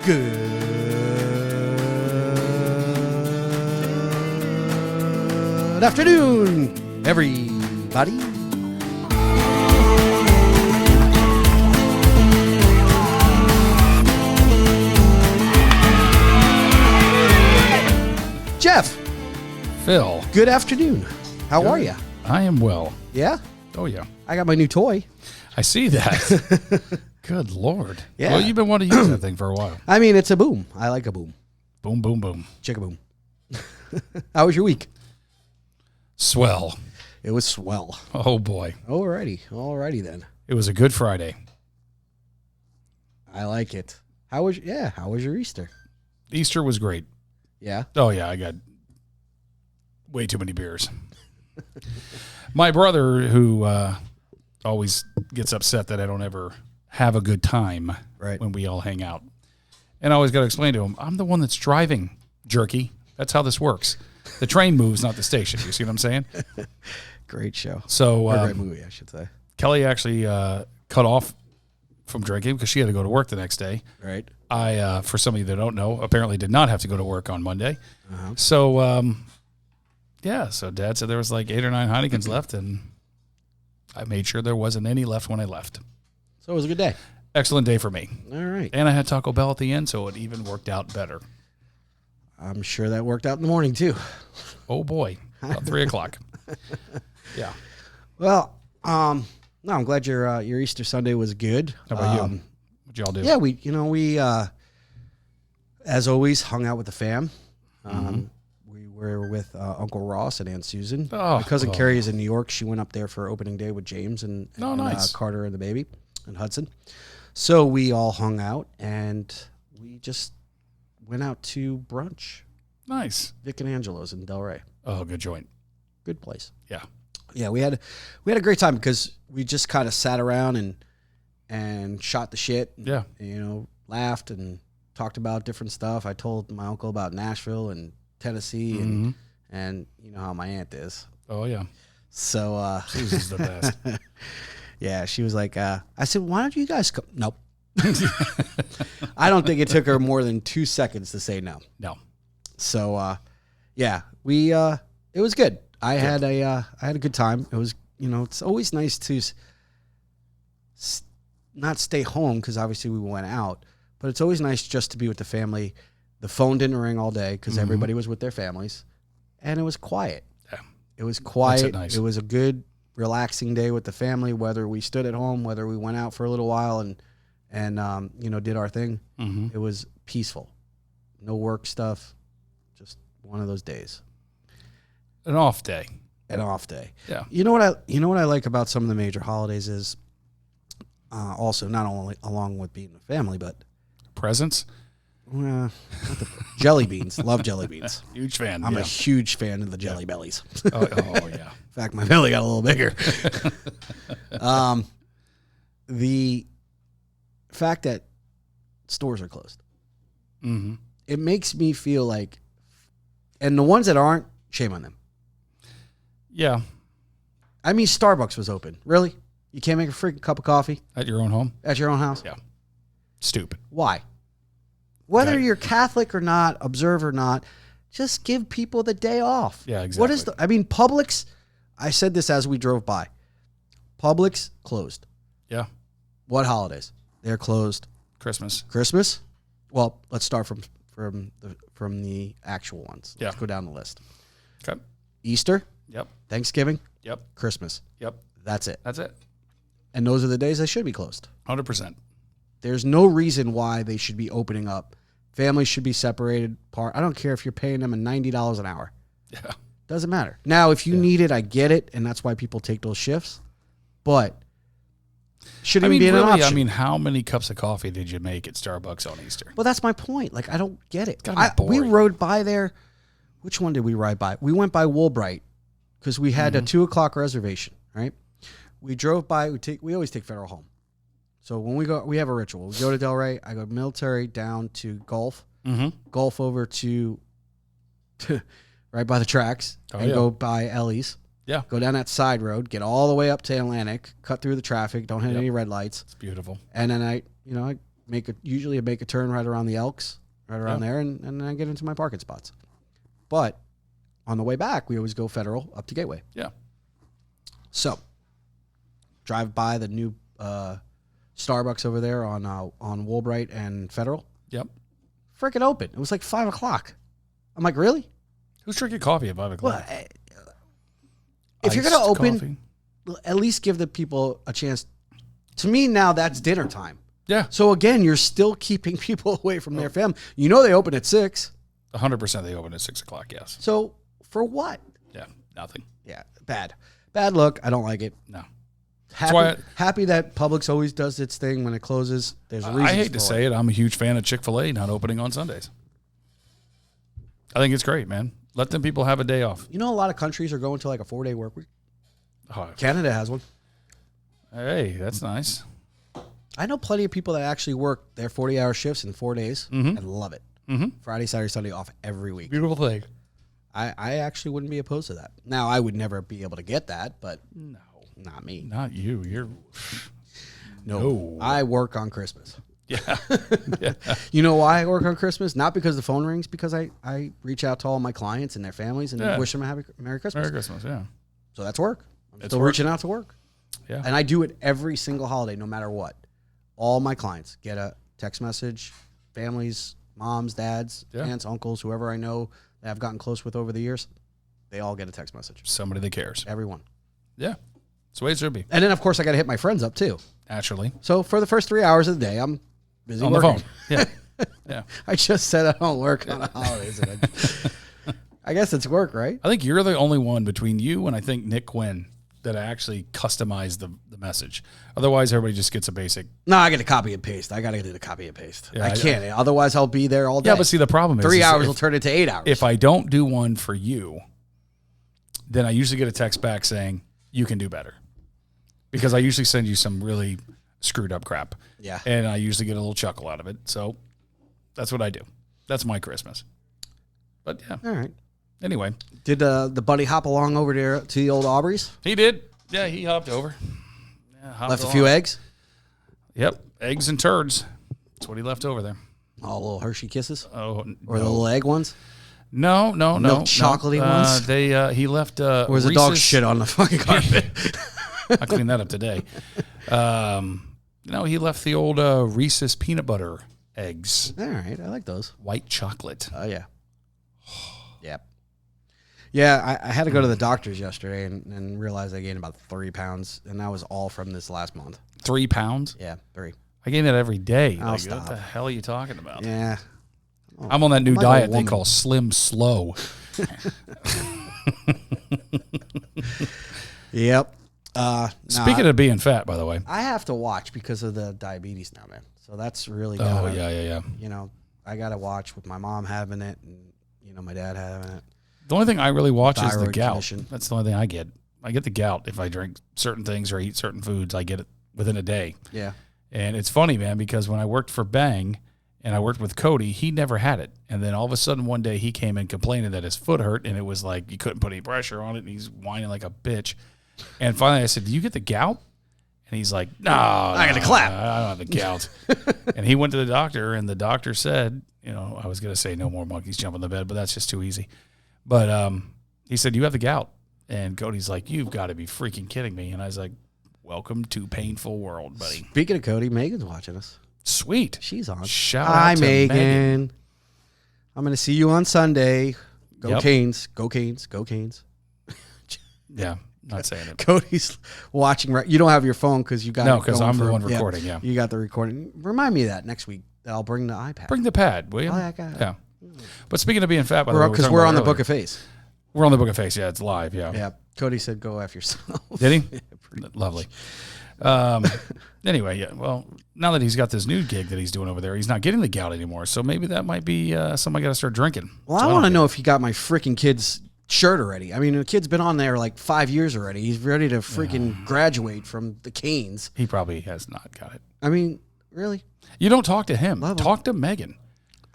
Good afternoon, everybody. Jeff. Phil. Good afternoon. How are you? I am well. Yeah? Oh, yeah. I got my new toy. I see that. Good Lord. Yeah. Well, you've been wanting to use that thing for a while. I mean, it's a boom. I like a boom. Boom, boom, boom. Chicka boom. How was your week? Swell. It was swell. Oh, boy. Alrighty then. It was a good Friday. I like it. How was your Easter? Easter was great. Yeah. Oh, yeah. I got way too many beers. My brother, who always gets upset that I don't ever have a good time when we all hang out. And I always got to explain to him, I'm the one that's driving, jerky. That's how this works. The train moves, not the station. You see what I'm saying? Great show. So, great movie, I should say. Kelly actually cut off from drinking because she had to go to work the next day. Right. I, for some of you that don't know, apparently did not have to go to work on Monday. Uh-huh. So, so Dad said there was like 8 or 9 Heinekens left, and I made sure there wasn't any left when I left. So it was a good day. Excellent day for me. All right. And I had Taco Bell at the end, so it even worked out better. I'm sure that worked out in the morning, too. Oh, boy. About 3 o'clock. Yeah. Well, no, I'm glad your Easter Sunday was good. How about you? What'd y'all do? Yeah, we as always, hung out with the fam. We were with Uncle Ross and Aunt Susan. My cousin Carrie is in New York. She went up there for opening day with James and nice. Carter and the baby and Hudson. So we all hung out, and we just went out to brunch. Nice. Vic and Angelo's in Delray. Oh, good joint. Good place. Yeah. Yeah, we had a great time because we just kind of sat around and shot the shit. Yeah. And, laughed and talked about different stuff. I told my uncle about Nashville and Tennessee and you know how my aunt is. Oh, yeah. So Susan's the best. Yeah, she was like, I said, why don't you guys come? Nope. I don't think it took her more than 2 seconds to say no. No. So we it was good. I had a good time. It was, it's always nice to not stay home because obviously we went out, but it's always nice just to be with the family. The phone didn't ring all day because everybody was with their families, and it was quiet. Yeah. It was quiet. Nice. It was a good, relaxing day with the family, whether we stood at home, whether we went out for a little while and did our thing. It was peaceful. No work stuff. Just one of those days. An off day. Yeah. You know what I like about some of the major holidays is also not only along with being a family, but presents. Jelly beans. Love jelly beans. Huge fan. I'm a huge fan of the Jelly Bellies. Oh yeah. In fact, my belly got a little bigger. The fact that stores are closed. It makes me feel like, and the ones that aren't, shame on them. Yeah. I mean, Starbucks was open. Really? You can't make a freaking cup of coffee? At your own home? At your own house? Yeah. Stupid. Why? Whether you're Catholic or not, observe or not, just give people the day off. Yeah, exactly. Publix, I said this as we drove by. Publix closed. Yeah. What holidays? They're closed. Christmas? Well, let's start from the actual ones. Yeah. Let's go down the list. Okay. Easter? Yep. Thanksgiving? Yep. Christmas? Yep. That's it. And those are the days they should be closed. 100%. There's no reason why they should be opening up. Families should be separated apart. I don't care if you're paying them $90 an hour. Yeah. Doesn't matter. Now, if you need it, I get it, and that's why people take those shifts. But shouldn't be an option. I mean, how many cups of coffee did you make at Starbucks on Easter? Well, that's my point. Like, I don't get it. We rode by there. Which one did we ride by? We went by Woolbright because we had a 2:00 reservation, right? We drove by. We always take Federal home. So when we go, we have a ritual. We go to Delray. I go military down to Gulf. Gulf over to right by the tracks and go by Ellie's. Yeah. Go down that side road, get all the way up to Atlantic, cut through the traffic, don't hit any red lights. It's beautiful. And then I usually make a turn right around the Elks, right around there, and then I get into my parking spots. But on the way back, we always go Federal up to Gateway. Yeah. So drive by the new Starbucks over there on Woolbright and Federal. Yep. Freaking open. It was like 5 o'clock. I'm like, really? Who's drinking coffee at 5 o'clock? Well, if you're going to open, coffee? at least give the people a chance. To me, now that's dinner time. Yeah. So again, you're still keeping people away from their family. You know they open at 6. 100% they open at 6 o'clock, yes. So for what? Yeah, nothing. Yeah, bad look. I don't like it. No. Happy that Publix always does its thing when it closes. There's reasons. I hate to say it. I'm a huge fan of Chick-fil-A not opening on Sundays. I think it's great, man. Let them people have a day off. You know, a lot of countries are going to like a 4-day work week. Oh, Canada has one. hey, that's nice. I know plenty of people that actually work their 40-hour shifts in 4 days and love it. Mm-hmm. Friday, Saturday, Sunday off every week. Beautiful thing. I actually wouldn't be opposed to that. Now, I would never be able to get that, but No. not me. Not you. You're... No. I work on Christmas. Yeah. Yeah. You know why I work on Christmas? Not because the phone rings, because I reach out to all my clients and their families and wish them a happy Merry Christmas. Merry Christmas, yeah. So that's work. I'm It's still work. reaching out to work. Yeah. And I do it every single holiday, no matter what. All my clients get a text message, families, moms, dads, aunts, uncles, whoever I know that I've gotten close with over the years, they all get a text message. Somebody that cares. Everyone. Yeah. That's the way it should be. And then, of course, I got to hit my friends up, too. Naturally. So for the first 3 hours of the day, I'm busy On working. the phone. Yeah. Yeah. I just said I don't work on the holidays. And I guess it's work, right? I think you're the only one between you and I think Nick Quinn that actually customized the message. Otherwise, everybody just gets a basic. No, I got to copy and paste. I got to do the copy and paste. Yeah, I can't. Otherwise, I'll be there all day. Yeah, but see, the problem is 3 hours will turn into 8 hours. If I don't do one for you, then I usually get a text back saying, you can do better. Because I usually send you some really screwed up crap. Yeah. And I usually get a little chuckle out of it. So that's what I do. That's my Christmas. But yeah. All right. Anyway. Did the buddy hop along over there to the old Aubrey's? He did. Yeah, he hopped over. Yeah, Left a few eggs? Yep. Eggs and turds. That's what he left over there. All little Hershey Kisses? Oh, Or the little egg ones? No. Milk chocolatey ones? He left Or was the dog shit on the fucking carpet? I cleaned that up today. He left the old Reese's peanut butter eggs. All right. I like those. White chocolate. Oh, yeah. Yep. Yeah, I had to go to the doctor's yesterday and realized I gained about 3 pounds, and that was all from this last month. 3 pounds? Yeah, 3. I gain that every day. I'll Like, stop. what the hell are you talking about? Yeah. I'm on that new I'm like a diet they woman. call Slim Slow. Yep. Speaking of being fat, by the way. I have to watch because of the diabetes now, man. So that's really Oh, yeah. You know, I got to watch with my mom having it and, my dad having it. The only thing I really watch is the Thyroid gout. condition. That's the only thing I get. I get the gout if I drink certain things or eat certain foods. I get it within a day. Yeah. And it's funny, man, because when I worked for Bang and I worked with Cody, he never had it. And then all of a sudden one day he came in complaining that his foot hurt and it was like you couldn't put any pressure on it and he's whining like a bitch. And finally I said, do you get the gout? And he's like, no, I got the clap. I don't have the gout. And he went to the doctor and the doctor said, I was going to say no more monkeys jump on the bed, but that's just too easy. But he said, you have the gout. And Cody's like, you've got to be freaking kidding me. And I was like, welcome to painful world, buddy. Speaking of Cody, Megan's watching us. Sweet. She's on. Shout Hi, out to Megan. I'm going to see you on Sunday. Go Yep. Canes. Go Canes. Go Canes. Yeah, not saying it. Cody's watching. You don't have your phone because you got No, it because going I'm the for- one recording, yeah. You got the recording. Remind me of that next week. That I'll bring the iPad. Bring the pad, will you? Oh, yeah, I got it. Yeah. But speaking of being fat, by the way, Because we're on the Book of Face. We're on the Book of Face. Yeah, it's live. Yeah. Yeah. Cody said, "Go F yourself." Did he? Lovely. Anyway, yeah. Well, now that he's got this new gig that he's doing over there, he's not getting the gout anymore. So maybe that might be something I got to start drinking. Well, So I want to don't know if he got my freaking kid's shirt already. I mean, the kid's been on there like 5 years already. He's ready to freaking graduate from the Canes. He probably has not got it. I mean, really? You don't talk to him. Love him. Talk to Megan.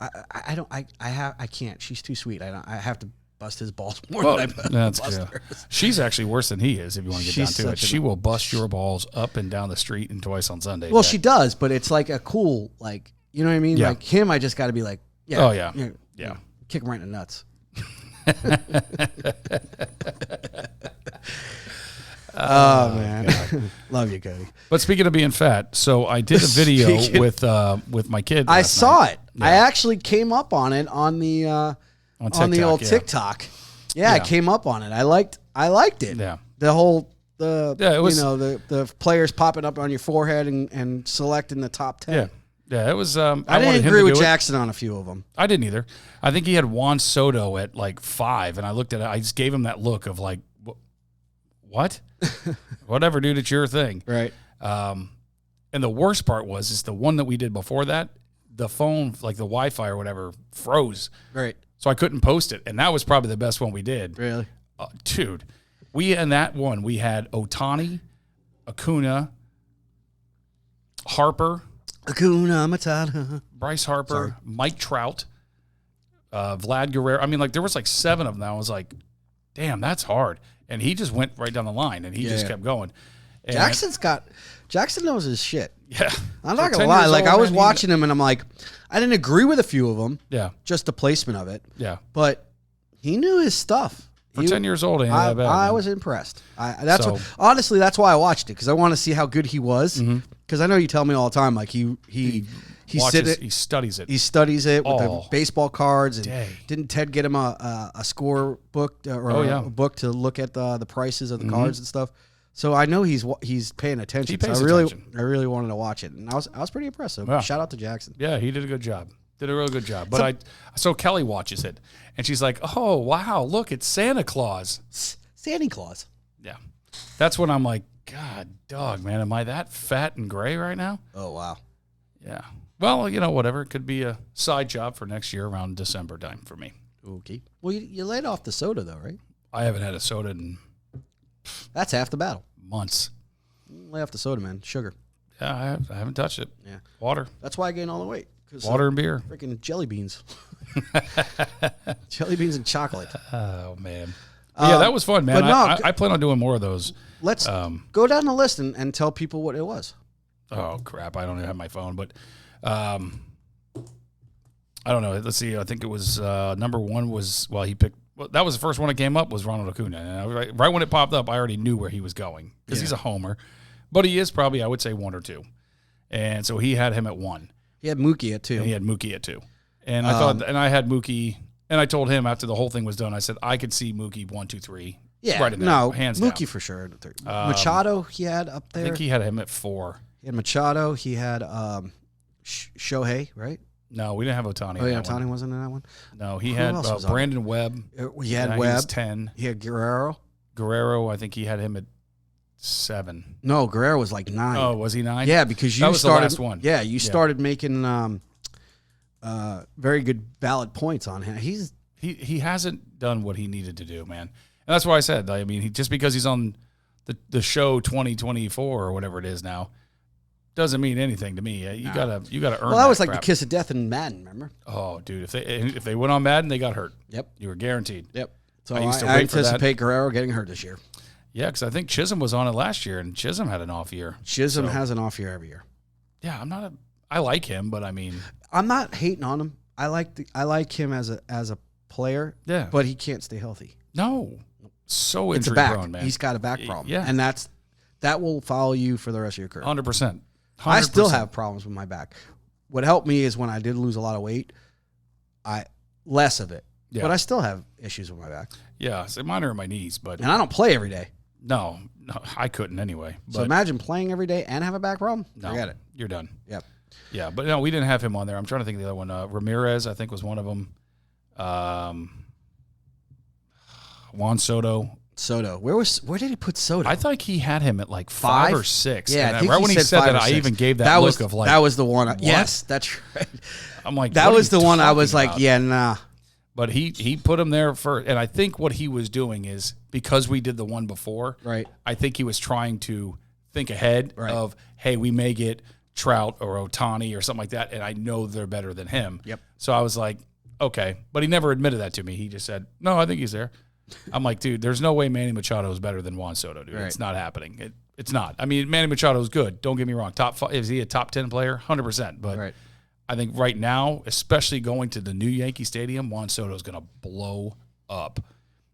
I can't. She's too sweet. I have to bust his balls more than I that's bust true. hers. She's actually worse than he is, if you want to get She's down to it. such She will bust your balls up and down the street and twice on Sunday. Well, Jack. she does, but it's like a cool, like, you know what I mean? Yeah. Like him, I just got to be like, yeah. Oh, yeah. Yeah. Kick him right in the nuts. Oh man, love you, Cody. But speaking of being fat, so I did a video with my kid. I last saw night. it. Yeah. I actually came up on it on the on the old TikTok. Yeah, I came up on it. I liked it. Yeah. The whole it was, the players popping up on your forehead and selecting the top 10. Yeah. Yeah, it was. I didn't agree with Jackson on a few of them. I didn't either. I think he had Juan Soto at like 5, and I looked at it. I just gave him that look of like, what? Whatever, dude. It's your thing, right? And the worst part is the one that we did before that. The phone, like the Wi-Fi or whatever, froze. Right. So I couldn't post it, and that was probably the best one we did. Really, dude. In that one we had Ohtani, Acuna, Harper. Hakuna Matata. Bryce Harper, Mike Trout, Vlad Guerrero. I mean, like, there was like 7 of them. I was like, damn, that's hard. And he just went right down the line, and he just kept going. And Jackson knows his shit. Yeah. I'm not going to lie. Like, I was watching him, and I'm like, I didn't agree with a few of them. Yeah. Just the placement of it. Yeah. But he knew his stuff. For 10 years old, ain't that bad. I was impressed. Honestly, that's why I watched it, because I want to see how good he was. Because I know you tell me all the time, like he studies it. He studies it with the baseball cards. And Dang. didn't Ted get him a score book a book to look at the prices of the cards and stuff? So I know he's paying attention. He pays attention. I really wanted to watch it, and I was pretty impressed. So shout out to Jackson. Yeah, he did a good job. Did a real good job. But so Kelly watches it, and she's like, "Oh wow, look, it's Santa Claus." Santa Claus. Yeah, that's when I'm like, God, dog, man, am I that fat and gray right now? Oh wow. Yeah. Well, whatever. It could be a side job for next year around December time for me. Okay. Well, you laid off the soda though, right? I haven't had a soda in That's half the battle. months. Lay off the soda, man. Sugar. Yeah, I haven't touched it. Yeah. Water. That's why I gained all the weight. Water and beer. Freaking jelly beans. Jelly beans and chocolate. Oh, man. Yeah, that was fun, man. I plan on doing more of those. Let's go down the list and tell people what it was. Oh, crap. I don't even have my phone, but I don't know. Let's see. I think it was number 1 was, he picked. Well, that was the first one that came up was Ronald Acuna. And right when it popped up, I already knew where he was going because he's a homer. But he is probably, I would say, 1 or 2. And so he had him at 1. He had Mookie at 2. And he had Mookie at 2. And I thought, and I had Mookie, and I told him after the whole thing was done, I said, I could see Mookie 1, 2, 3. Yeah. Right in there, no, hands Mookie down. for sure. Machado, he had up there. I think he had him at 4. He had Machado. He had Shohei, right? No, we didn't have Ohtani. Oh, yeah, Ohtani wasn't in that one? No, he had Brandon Webb. He had Webb. He was 10. He had Guerrero. I think he had him at 7. No, Guerrero was like 9. Oh, was he 9? Yeah, because that was the last one. Yeah, you started making very good valid points on him. He hasn't done what he needed to do, man. And that's why I said, I mean, just because he's on the show 2024 or whatever it is now, doesn't mean anything to me. You gotta earn. Well, that was like the kiss of death in Madden. Remember? Oh, dude, if they went on Madden, they got hurt. Yep, you were guaranteed. Yep. So I anticipate Guerrero getting hurt this year. Yeah, because I think Chisholm was on it last year, and Chisholm had an off year. Chisholm has an off year every year. Yeah, I like him, but I mean, I'm not hating on him. I like him as a player. Yeah, but he can't stay healthy. No, so injury prone, man. He's got a back problem. Yeah, and that will follow you for the rest of your career. 100%. I still have problems with my back. What helped me is when I did lose a lot of weight, less of it. Yeah. But I still have issues with my back. Yeah, so mine are in my knees, and I don't play every day. No, I couldn't anyway. But so imagine playing every day and have a back problem. No, forget it. You're done. Yep. Yeah, but no, we didn't have him on there. I'm trying to think of the other one. Ramirez, I think, was one of them. Juan Soto. Where did he put Soto? I thought he had him at like 5 or 6. Yeah, and right when he said that, I even gave that look of like, that was the one. Yes, that's right. I'm like, that was the one I was like, yeah, nah. But he put him there first, and I think what he was doing is because we did the one before, right? I think he was trying to think ahead of, hey, we may get Trout or Ohtani or something like that, and I know they're better than him. Yep. So I was like, okay. But he never admitted that to me. He just said, no, I think he's there. I'm like, dude, there's no way Manny Machado is better than Juan Soto, dude. Right. It's not happening. It's not. I mean, Manny Machado is good. Don't get me wrong. Top 5, is he a top 10 player? 100%. But I think right now, especially going to the new Yankee Stadium, Juan Soto is going to blow up.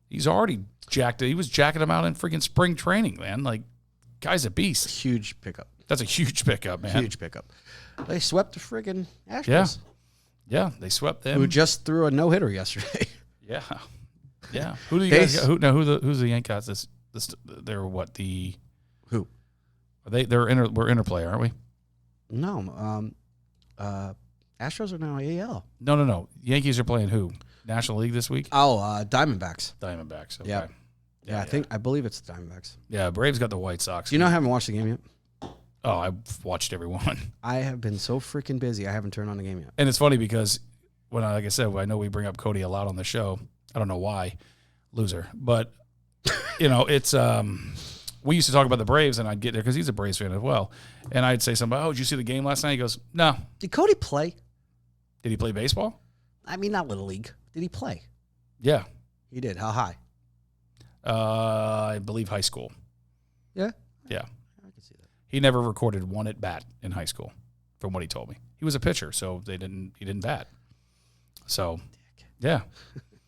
He's already jacked it. He was jacking him out in freaking spring training, man. Like, guy's a beast. Huge pickup. That's a huge pickup, man. Huge pickup. They swept the friggin' Astros. Yeah. Yeah, they swept them. Who just threw a no-hitter yesterday. Yeah. Yeah. Who do you guys got? Who's the Yankees? They're what, the who? We're interplay, aren't we? No. Astros are now AL. No. Yankees are playing who? National League this week? Oh, Diamondbacks. Diamondbacks. Okay. Yeah. I believe it's the Diamondbacks. Yeah, Braves got the White Sox. Do you know I haven't watched the game yet? Oh, I've watched every one. I have been so freaking busy. I haven't turned on the game yet. And it's funny because like I said, I know we bring up Cody a lot on the show. I don't know why. Loser. But, it's we used to talk about the Braves, and I'd get there because he's a Braves fan as well. And I'd say something, did you see the game last night? He goes, no. Did Cody play? Did he play baseball? I mean, not Little League. Did he play? Yeah. He did. How high? I believe high school. Yeah? Yeah. I can see that. He never recorded one at bat in high school, from what he told me. He was a pitcher, so he didn't bat. So, yeah.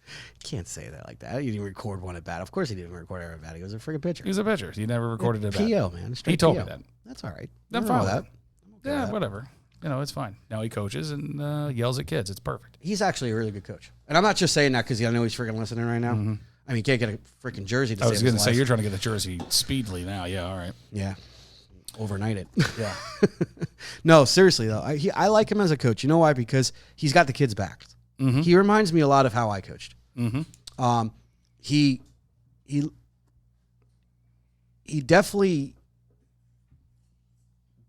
You can't say that like that. You didn't record one at bat. Of course he didn't record every at bat. He was a freaking pitcher. He was a pitcher. He never recorded a bat. PO, man. He told me that. That's all right. I'm fine with that. Okay yeah, whatever. It's fine. Now he coaches and yells at kids. It's perfect. He's actually a really good coach. And I'm not just saying that because I know he's freaking listening right now. Mm-hmm. I mean, you can't get a freaking jersey to I was going to say, you're trying to get the jersey speedily now. Yeah, all right. Yeah. Overnight it. Yeah. No, seriously, though. I like him as a coach. You know why? Because he's got the kids back. Mm-hmm. He reminds me a lot of how I coached. Mm-hmm. He definitely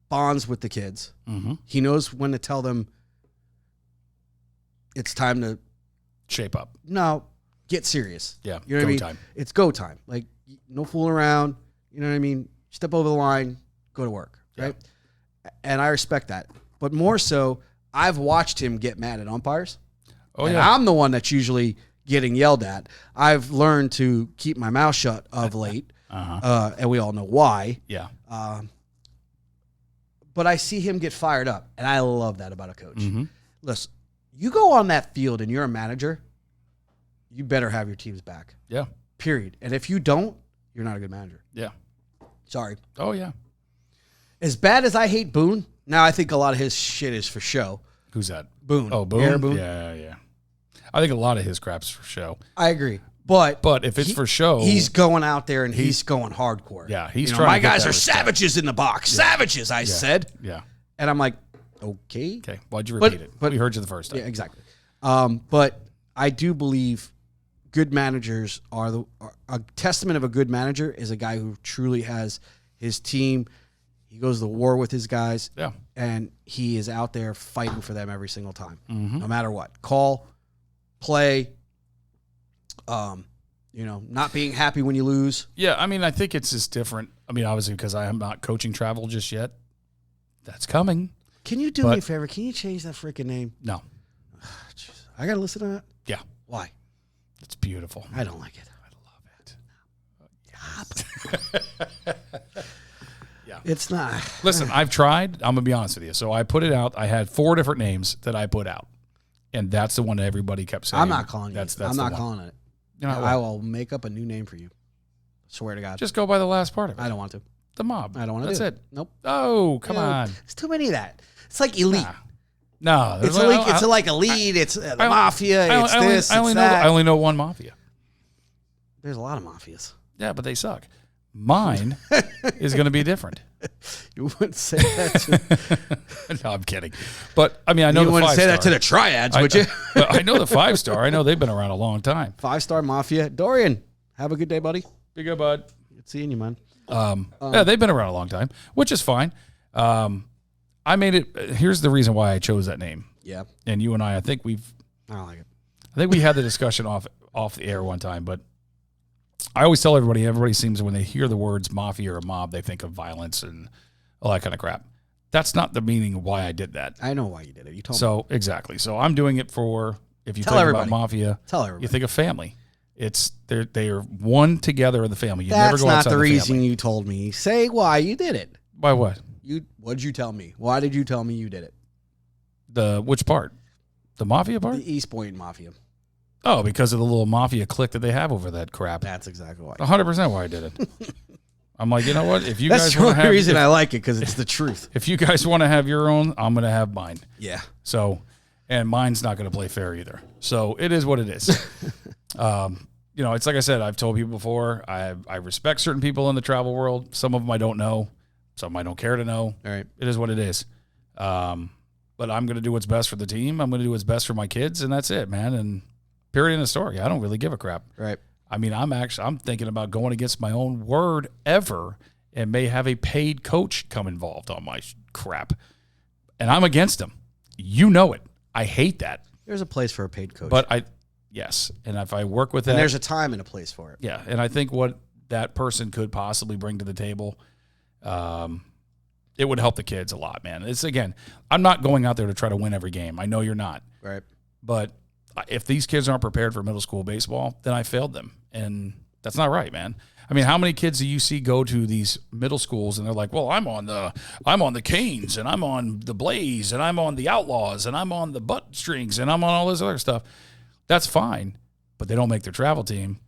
bonds with the kids. Mm-hmm. He knows when to tell them it's time to shape up. No, get serious. Yeah, you know what I mean? Time. It's go time. Like, no fooling around. You know what I mean? Step over the line, go to work. Right? Yeah. And I respect that. But more so, I've watched him get mad at umpires. Oh, and yeah. I'm the one that's usually getting yelled at. I've learned to keep my mouth shut of late, and we all know why. Yeah. But I see him get fired up, and I love that about a coach. Mm-hmm. Listen, you go on that field and you're a manager, you better have your team's back. Yeah. Period. And if you don't, you're not a good manager. Yeah. Sorry. Oh, yeah. As bad as I hate Boone, now I think a lot of his shit is for show. Who's that? Boone. Oh, Boone? Aaron Boone? Yeah. I think a lot of his crap's for show. I agree. But if it's for show, he's going out there and he's going hardcore. Yeah, he's trying. My guys are savages in the box. Yeah. Savages, I said. Yeah. And I'm like, okay. Okay. Why'd you repeat it? But we heard you the first time. Yeah, exactly. But I do believe good managers are a testament of a good manager is a guy who truly has his team. He goes to war with his guys. Yeah. And he is out there fighting for them every single time, no matter what. Call, play. Not being happy when you lose. Yeah, I mean, I think it's just different. I mean, obviously, because I am not coaching travel just yet. That's coming. Can you do me a favor? Can you change that freaking name? No. I got to listen to that? Yeah. Why? It's beautiful. I don't like it. I love it. Yeah. It's not. Listen, I've tried. I'm going to be honest with you. So I put it out. I had 4 different names that I put out. And that's the one that everybody kept saying. I'm not calling it. I'm not calling it. I will make up a new name for you. Swear to God. Just go by the last part of it. I don't want to. The mob. I don't want to. That's do it. Nope. Oh, come on. It's too many of that. It's like elite. No. It's like elite. It's the mafia. It's this. I only know one mafia. There's a lot of mafias. Yeah, but they suck. Mine is going to be different. You wouldn't say that to... No, I'm kidding. But, I mean, I know you the 5-star. wouldn't say that to the triads, would you? I know the 5-star. I know they've been around a long time. 5-star Mafia. Dorian, have a good day, buddy. Be good, bud. Good seeing you, man. Yeah, they've been around a long time, which is fine. I made it. Here's the reason why I chose that name. Yeah. And you and I think I don't like it. I think we had the discussion off the air one time, but I always tell everybody seems when they hear the words mafia or mob, they think of violence and all that kind of crap. That's not the meaning of why I did that. I know why you did it. You told me. So, exactly. So I'm doing it for If you Tell think everybody. about mafia, Tell everybody. you think of family. They are one together in the family. You That's never go not outside the reason family. you told me. Say why you did it. Why what? What'd you tell me? Why did you tell me you did it? Which part? The mafia part? The East Point Mafia. Oh, because of the little mafia clique that they have over that crap. That's exactly why. 100% why I did it. I'm like, you know what? If you That's guys the want to only have, reason I like it, because it's the truth. if you guys want to have your own, I'm going to have mine. Yeah. So, and mine's not going to play fair either. So it is what it is. It's like I said, I've told people before, I respect certain people in the travel world. Some of them I don't know. Some of them I don't care to know. All right. It is what it is. But I'm going to do what's best for the team. I'm going to do what's best for my kids, and that's it, man. And period in the story. I don't really give a crap. Right. I mean, I'm thinking about going against my own word ever and may have a paid coach come involved on my crap. And I'm against him. You know it. I hate that. There's a place for a paid coach. But yes. And if I work with that. And there's a time and a place for it. Yeah. And I think what that person could possibly bring to the table, it would help the kids a lot, man. It's, again, I'm not going out there to try to win every game. I know you're not. Right. But if these kids aren't prepared for middle school baseball, then I failed them. And that's not right, man. I mean, how many kids do you see go to these middle schools and they're like, well, I'm on the Canes, and I'm on the Blaze, and I'm on the Outlaws, and I'm on the Butt Strings, and I'm on all this other stuff. That's fine, but they don't make their travel team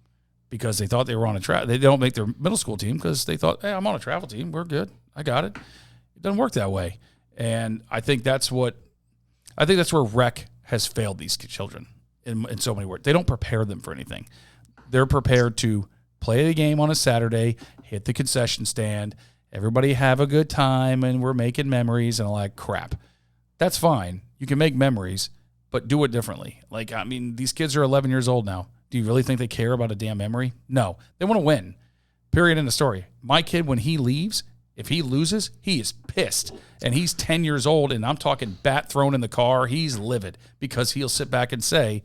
because they thought they were on they don't make their middle school team because they thought, hey, I'm on a travel team. We're good. I got it. It doesn't work that way. And I think that's where rec has failed these children in so many words. They don't prepare them for anything. They're prepared to play the game on a Saturday, hit the concession stand, everybody have a good time, and we're making memories and all that crap. That's fine. You can make memories, but do it differently. Like, I mean, these kids are 11 years old now. Do you really think they care about a damn memory? No. They want to win. Period in the story. My kid, when he leaves, if he loses, he is pissed. And he's 10 years old, and I'm talking bat thrown in the car. He's livid because he'll sit back and say,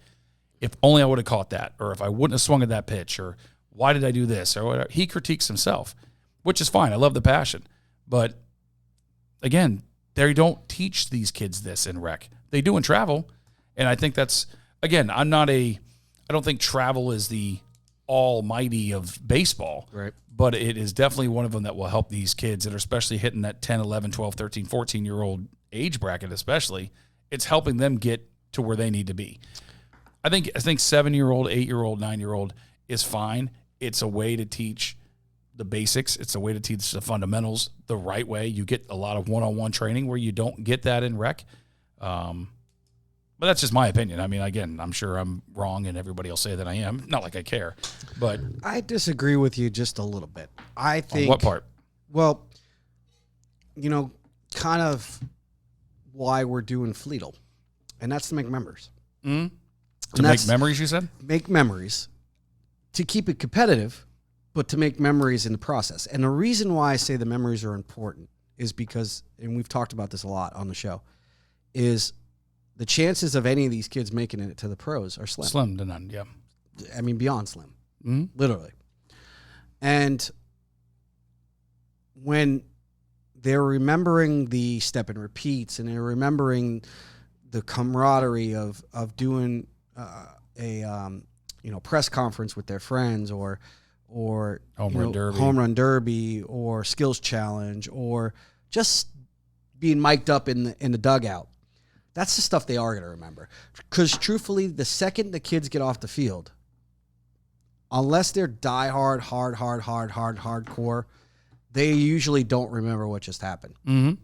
if only I would have caught that, or if I wouldn't have swung at that pitch, or why did I do this, or whatever. He critiques himself, which is fine. I love the passion. But, again, they don't teach these kids this in rec. They do in travel. And I think that's, again, I don't think travel is the almighty of baseball. Right. But it is definitely one of them that will help these kids that are especially hitting that 10, 11, 12, 13, 14-year-old age bracket especially. It's helping them get to where they need to be. I think 7-year-old, 8-year-old, 9-year-old is fine. It's a way to teach the basics. It's a way to teach the fundamentals the right way. You get a lot of one-on-one training where you don't get that in rec. But that's just my opinion. I mean, again, I'm sure I'm wrong, and everybody will say that I am. Not like I care, but I disagree with you just a little bit. I think. On what part? Well, kind of why we're doing Fleetle, and that's to make memories. Mm-hmm. To make memories, you said? Make memories. To keep it competitive, but to make memories in the process. And the reason why I say the memories are important is because, and we've talked about this a lot on the show, is the chances of any of these kids making it to the pros are slim. Slim to none, yeah. I mean, beyond slim. Mm-hmm. Literally. And when they're remembering the step and repeats, and they're remembering the camaraderie of doing a press conference with their friends, or home run derby, or skills challenge, or just being mic'd up in the dugout. That's the stuff they are going to remember. Because truthfully, the second the kids get off the field, unless they're diehard, hardcore, they usually don't remember what just happened. Mm-hmm.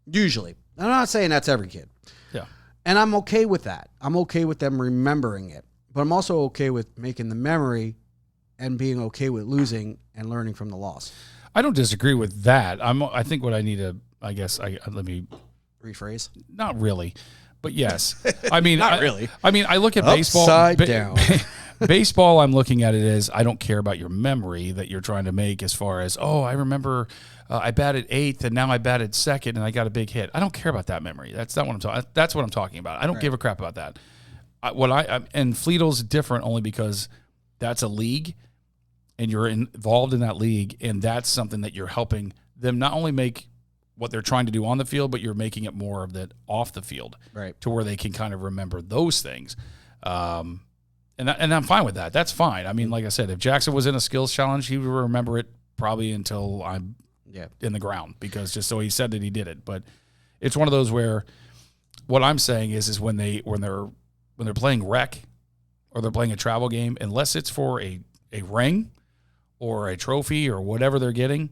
Usually. I'm not saying that's every kid. Yeah. And I'm okay with that. I'm okay with them remembering it. But I'm also okay with making the memory and being okay with losing and learning from the loss. I don't disagree with that. I think what I need to, I guess, let me rephrase. Not really, but yes. I mean, not really. I mean, I look at baseball. Upside down. Baseball, I'm looking at it as, I don't care about your memory that you're trying to make as far as, I remember I batted 8th and now I batted 2nd and I got a big hit. I don't care about that memory. That's not what I'm talking. That's what I'm talking about. I don't give a crap about that. And Fleetle's different only because that's a league and you're involved in that league, and that's something that you're helping them not only make what they're trying to do on the field, but you're making it more of that off the field, right? To where they can kind of remember those things. And I'm fine with that. That's fine. I mean, like I said, if Jackson was in a skills challenge, he would remember it probably until I'm in the ground, because just so he said that he did it. But it's one of those where what I'm saying is when they're playing rec or they're playing a travel game, unless it's for a ring or a trophy or whatever they're getting,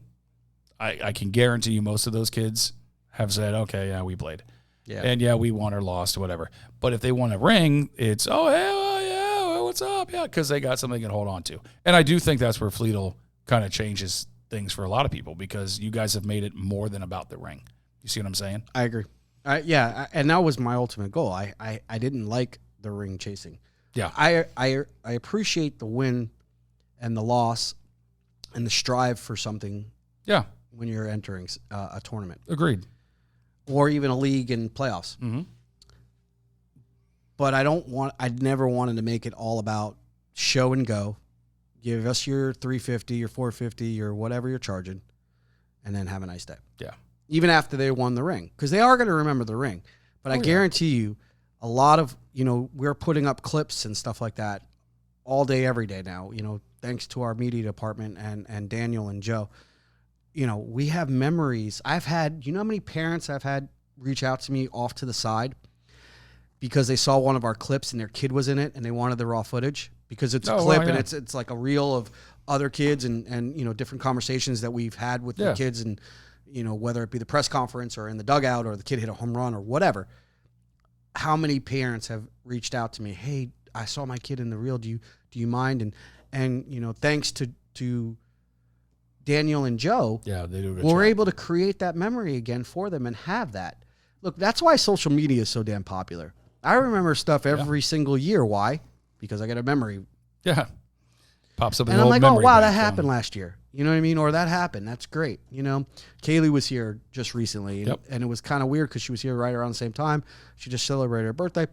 I can guarantee you most of those kids have said, okay, yeah, we played. Yeah. And yeah, we won or lost or whatever. But if they won a ring, it's, oh, hey, yeah, what's up? Yeah, because they got something they can hold on to. And I do think that's where Fleetle kind of changes things for a lot of people, because you guys have made it more than about the ring. You see what I'm saying? I agree. And that was my ultimate goal. I didn't like the ring chasing. Yeah. I appreciate the win and the loss and the strive for something. Yeah. When you're entering a tournament. Agreed. Or even a league and playoffs. Mm-hmm. But I never wanted to make it all about show and go. Give us your $350, your $450, or whatever you're charging, and then have a nice day. Yeah. Even after they won the ring. Because they are going to remember the ring. But I guarantee you, a lot of, we're putting up clips and stuff like that all day, every day now, thanks to our media department and Daniel and Joe. We have memories. I've had, how many parents I've had reach out to me off to the side because they saw one of our clips and their kid was in it and they wanted the raw footage, because it's a clip and it's like a reel of other kids and different conversations that we've had with the kids, and whether it be the press conference or in the dugout or the kid hit a home run or whatever. How many parents have reached out to me? Hey, I saw my kid in the reel. Do you mind? And thanks to Daniel and Joe, they do a good we're job. able to create that memory again for them and have that. Look, that's why social media is so damn popular. I remember stuff every single year. Why? Because I get a memory. Yeah. Pops up in and the I'm old like, memory oh, wow, bank, that happened last year. You know what I mean? Or that happened. That's great. Kaylee was here just recently, and it was kind of weird because she was here right around the same time. She just celebrated her birthday.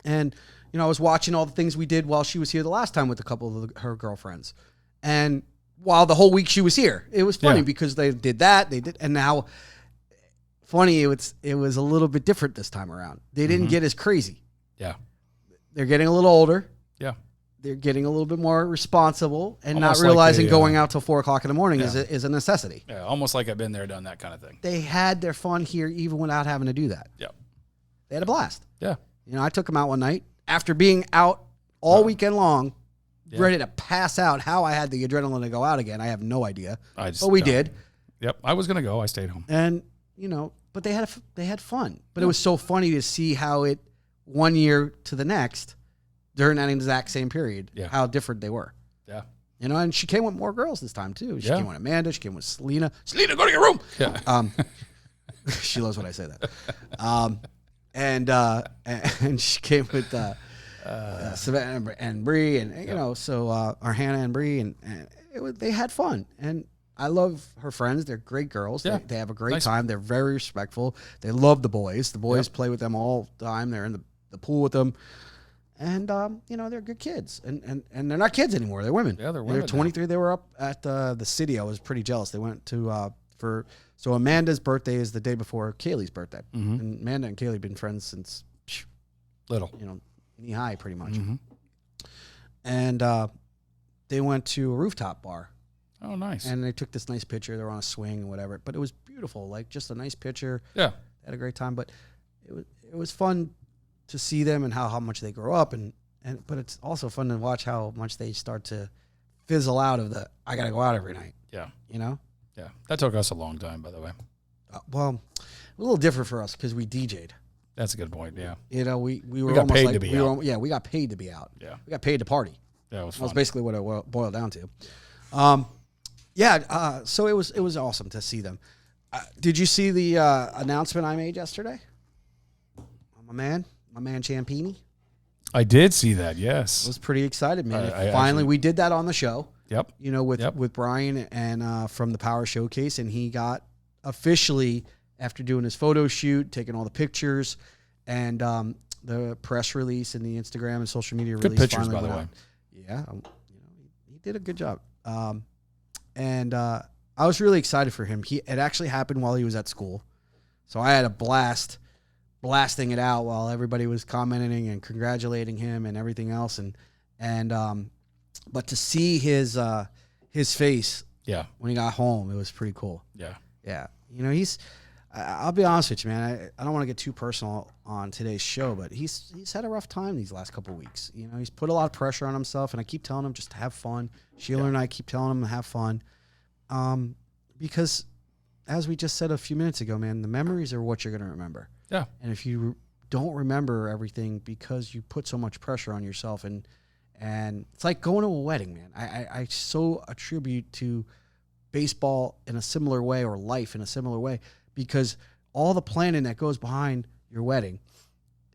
And, I was watching all the things we did while she was here the last time with a couple of her girlfriends. And while the whole week she was here, it was funny because they did that. And now, funny, it was a little bit different this time around. They didn't get as crazy. Yeah. They're getting a little older. Yeah. They're getting a little bit more responsible and Almost not realizing like going out till 4:00 in the morning is a necessity. Yeah, almost like I've been there, done that kind of thing. They had their fun here even without having to do that. Yeah. They had a blast. Yeah. I took them out one night after being out all weekend long, ready to pass out. How I had the adrenaline to go out again, I have no idea. But we did. Yep. I was going to go. I stayed home. And, but they had fun. But it was so funny to see how it, one year to the next, during that exact same period, how different they were. Yeah. And she came with more girls this time, too. She came with Amanda. She came with Selena. Selena, go to your room. Yeah. She loves when I say that. And she came with Savannah and Bree, and so our Hannah and Bree, and they had fun. And I love her friends. They're great girls. Yeah. They have a great time. They're very respectful. They love the boys. The boys play with them all the time. They're in the pool with them. And, they're good kids. And they're not kids anymore. They're women. Yeah, they're women. They're 23. Now. They were up at the city. I was pretty jealous. They went to so Amanda's birthday is the day before Kaylee's birthday. Mm-hmm. And Amanda and Kaylee have been friends since little, knee high pretty much. Mm-hmm. And they went to a rooftop bar. Oh, nice. And they took this nice picture. They were on a swing and whatever. But it was beautiful, like just a nice picture. Yeah. They had a great time. But it was fun to see them and how much they grow up. But it's also fun to watch how much they start to fizzle out of I got to go out every night. Yeah. Yeah. That took us a long time, by the way. Well, a little different for us because we DJ'd. That's a good point. Yeah. We were got almost paid like to be out. we got paid to be out. Yeah. We got paid to party. Yeah, it was fun. That's basically what it boiled down to. So it was awesome to see them. Did you see the announcement I made yesterday? My man Champini. I did see that. Yes. I was pretty excited, man. Finally, we did that on the show. Yep. With Brian and from the Power Showcase, and he got officially, after doing his photo shoot, taking all the pictures, and the press release and the Instagram and social media release. Good pictures, by the way. Yeah, he did a good job. And I was really excited for him. It actually happened while he was at school, so I had a blast blasting it out while everybody was commenting and congratulating him and everything else. But to see his face when he got home, it was pretty cool. Yeah. You know, I'll be honest with you, man. I don't want to get too personal on today's show, but he's had a rough time these last couple of weeks. You know, he's put a lot of pressure on himself, and I keep telling him just to have fun. Sheila and I keep telling him to have fun, because as we just said a few minutes ago, man, the memories are what you're going to remember. Yeah. And if you don't remember everything because you put so much pressure on yourself, and it's like going to a wedding, man. I so attribute to baseball in a similar way, or life in a similar way, because all the planning that goes behind your wedding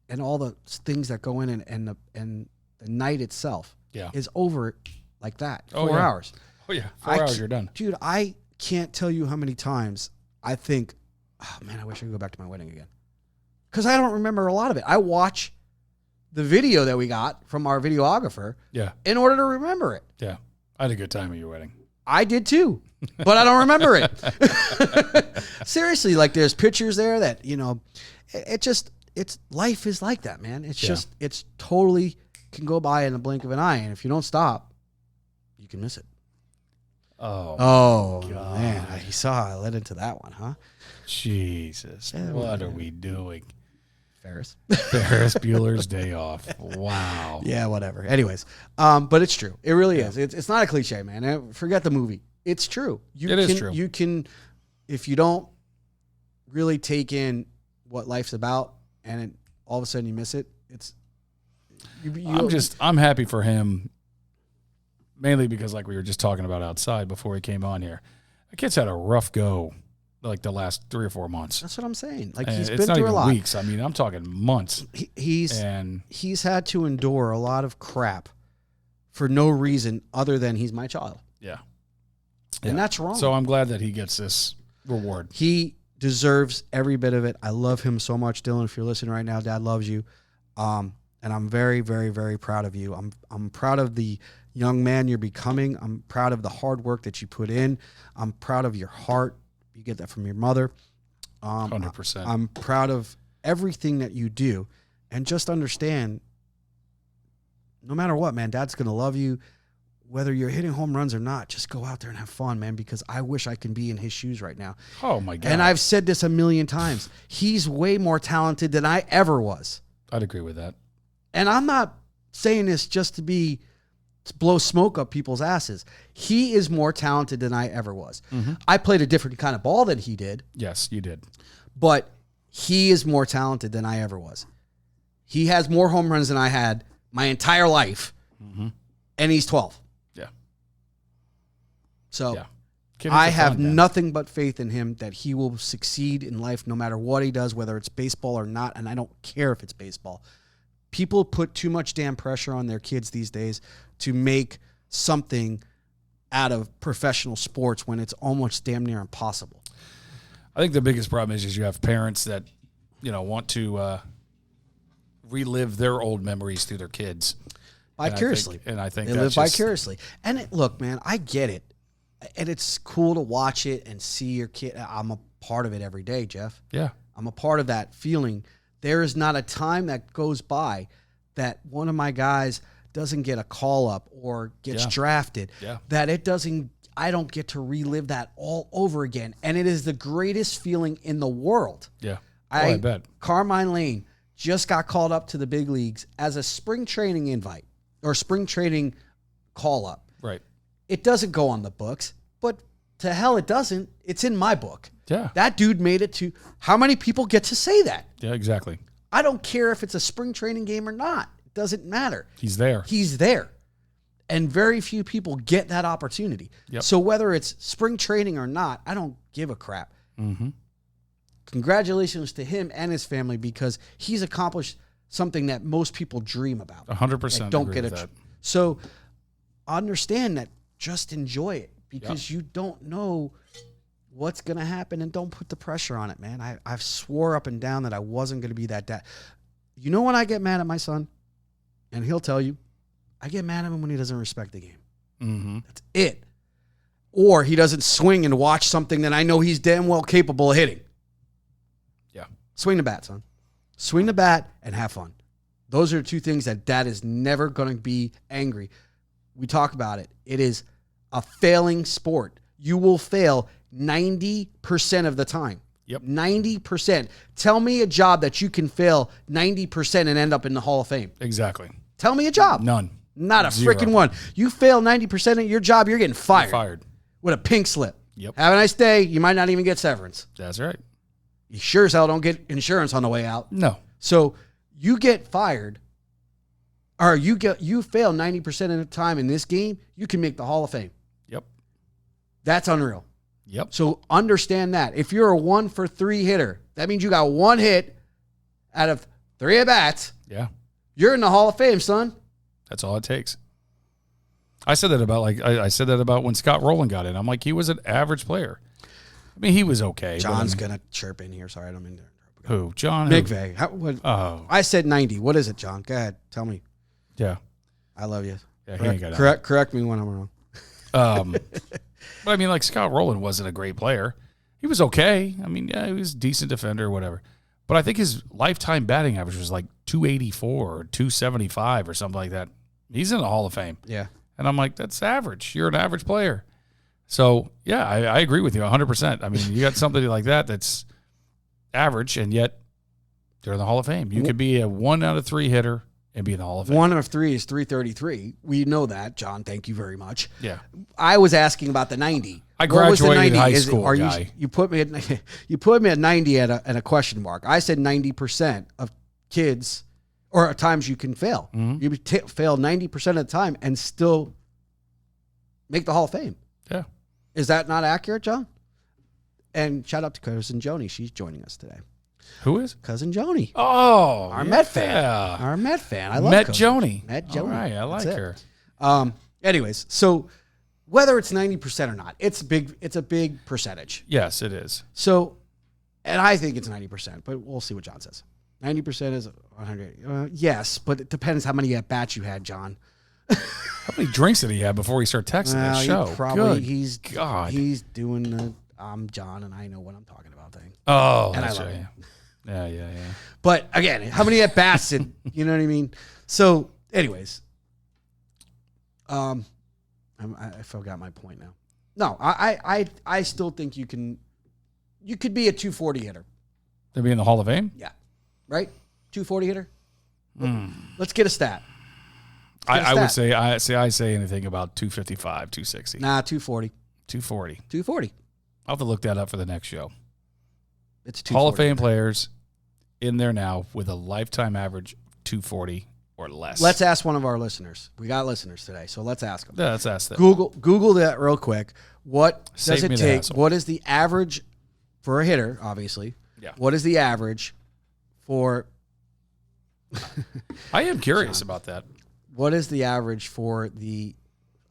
and all the things that go in and the night itself is over like that. 4 hours. Oh, yeah. 4 hours, you're done. Dude, I can't tell you how many times I think, oh, man, I wish I could go back to my wedding again. Because I don't remember a lot of it. I watch the video that we got from our videographer in order to remember it. Yeah. I had a good time at your wedding. I did too, but I don't remember it. Seriously, like there's pictures there that, you know, it's life is like that, man. It's totally can go by in the blink of an eye. And if you don't stop, you can miss it. Oh God. Man. You saw I led into that one, huh? Jesus. What are we doing? Ferris Bueller's Day Off. Wow. Yeah, whatever. Anyways, but it's true. It really is. It's not a cliche, man. Forget the movie. It's true. It is true. You can, if you don't really take in what life's about, and all of a sudden you miss it. I'm happy for him, mainly because, like we were just talking about outside before he came on here, the kid's had a rough go. Like the last 3 or 4 months. That's what I'm saying. Like he's been through a lot. Weeks. I mean, I'm talking months. He's had to endure a lot of crap for no reason other than he's my child. Yeah. And that's wrong. So I'm glad that he gets this reward. He deserves every bit of it. I love him so much, Dylan. If you're listening right now, Dad loves you. And I'm very, very, very proud of you. I'm proud of the young man you're becoming. I'm proud of the hard work that you put in. I'm proud of your heart. You get that from your mother. 100%. I'm proud of everything that you do. And just understand, no matter what, man, Dad's going to love you. Whether you're hitting home runs or not, just go out there and have fun, man, because I wish I can be in his shoes right now. Oh, my God. And I've said this a million times. He's way more talented than I ever was. I'd agree with that. And I'm not saying this just to blow smoke up people's asses. He is more talented than I ever was. Mm-hmm. I played a different kind of ball than he did. Yes, you did. But he is more talented than I ever was. He has more home runs than I had my entire life. Mm-hmm. And he's 12. Yeah. So I have nothing but faith in him that he will succeed in life no matter what he does, whether it's baseball or not. And I don't care if it's baseball. People put too much damn pressure on their kids these days to make something out of professional sports when it's almost damn near impossible. I think the biggest problem is you have parents that, want to relive their old memories through their kids. Vicariously. And I think they live vicariously. And look, man, I get it. And it's cool to watch it and see your kid. I'm a part of it every day, Jeff. Yeah. I'm a part of that feeling. There is not a time that goes by that one of my guys doesn't get a call up or gets drafted, that I don't get to relive that all over again. And it is the greatest feeling in the world. Yeah. I bet. Carmine Lane just got called up to the big leagues as a spring training invite or spring training call up. Right. It doesn't go on the books, but to hell it doesn't. It's in my book. Yeah. That dude made it to, how many people get to say that? Yeah, exactly. I don't care if it's a spring training game or not. It doesn't matter. He's there. He's there. And very few people get that opportunity. Yep. So whether it's spring training or not, I don't give a crap. Mm-hmm. Congratulations to him and his family because he's accomplished something that most people dream about. 100% don't agree get with that. So understand that. Just enjoy it because you don't know what's going to happen, and don't put the pressure on it, man. I've swore up and down that I wasn't going to be that dad. You know when I get mad at my son? And he'll tell you, I get mad at him when he doesn't respect the game. Mm-hmm. That's it. Or he doesn't swing and watch something that I know he's damn well capable of hitting. Yeah. Swing the bat, son. Swing the bat and have fun. Those are two things that Dad is never going to be angry. We talk about it. It is a failing sport. You will fail 90% of the time. Yep. 90%. Tell me a job that you can fail 90% and end up in the Hall of Fame. Exactly. Tell me a job. None. Not a freaking one. You fail 90% of your job, you're getting fired. You're fired. With a pink slip. Yep. Have a nice day. You might not even get severance. That's right. You sure as hell don't get insurance on the way out. No. So you get fired, or you fail 90% of the time in this game, you can make the Hall of Fame. Yep. That's unreal. Yep. So understand that. If you're a 1-for-3 hitter, that means you got one hit out of 3 at-bats. Yeah. You're in the Hall of Fame, son. That's all it takes. I said that about when Scott Rowland got in. I'm like, he was an average player. I mean, he was okay. John's going to chirp in here. Sorry, I don't mean to. Who? John? McVay. Oh. I said 90. What is it, John? Go ahead. Tell me. Yeah. I love you. Yeah, correct me when I'm wrong. But I mean, like, Scott Rowland wasn't a great player. He was okay. I mean, yeah, he was a decent defender or whatever. But I think his lifetime batting average was like 284 or 275 or something like that. He's in the Hall of Fame. Yeah. And I'm like, that's average. You're an average player. So, yeah, I agree with you 100%. I mean, you got somebody like that that's average, and yet they're in the Hall of Fame. You could be a 1 out of 3 hitter and be in the Hall of Fame. 1 out of 3 is 333. We know that, John. Thank you very much. Yeah. I was asking about the 90. I graduated high school, guy. You put me at 90 at a question mark. I said 90% of kids or at times you can fail. Mm-hmm. You fail 90% of the time and still make the Hall of Fame. Yeah. Is that not accurate, John? And shout out to Cousin Joni. She's joining us today. Who is? Cousin Joni. Oh, our Met fan. Our Met fan. I love Met Cousin. Joni. Met Joni. All right, I like her. Anyways, so whether it's 90% or not, it's a big percentage. Yes, it is. So, and I think it's 90%, but we'll see what John says. 90% is 100. Yes, but it depends how many at-bats you had, John. How many drinks did he have before he started texting that show? He's doing the I'm John and I know what I'm talking about thing. Oh, and that's I love right. it. Yeah. But again, how many at bats did you know what I mean? So, anyways, I forgot my point now. No, I still think you could be a 240 hitter. To be in the Hall of Fame? Yeah. Right? 240 hitter? Let's get a stat. I would say I say anything about 255, 260. Nah, 240. 240. 240. I'll have to look that up for the next show. It's 240. Hall of Fame players in there now with a lifetime average 240 or less. Let's ask one of our listeners. We got listeners today, so let's ask them. Yeah, let's ask them. Google that real quick. What does it take? Hassle. What is the average for a hitter, obviously? Yeah. What is the average for I am curious about that. What is the average for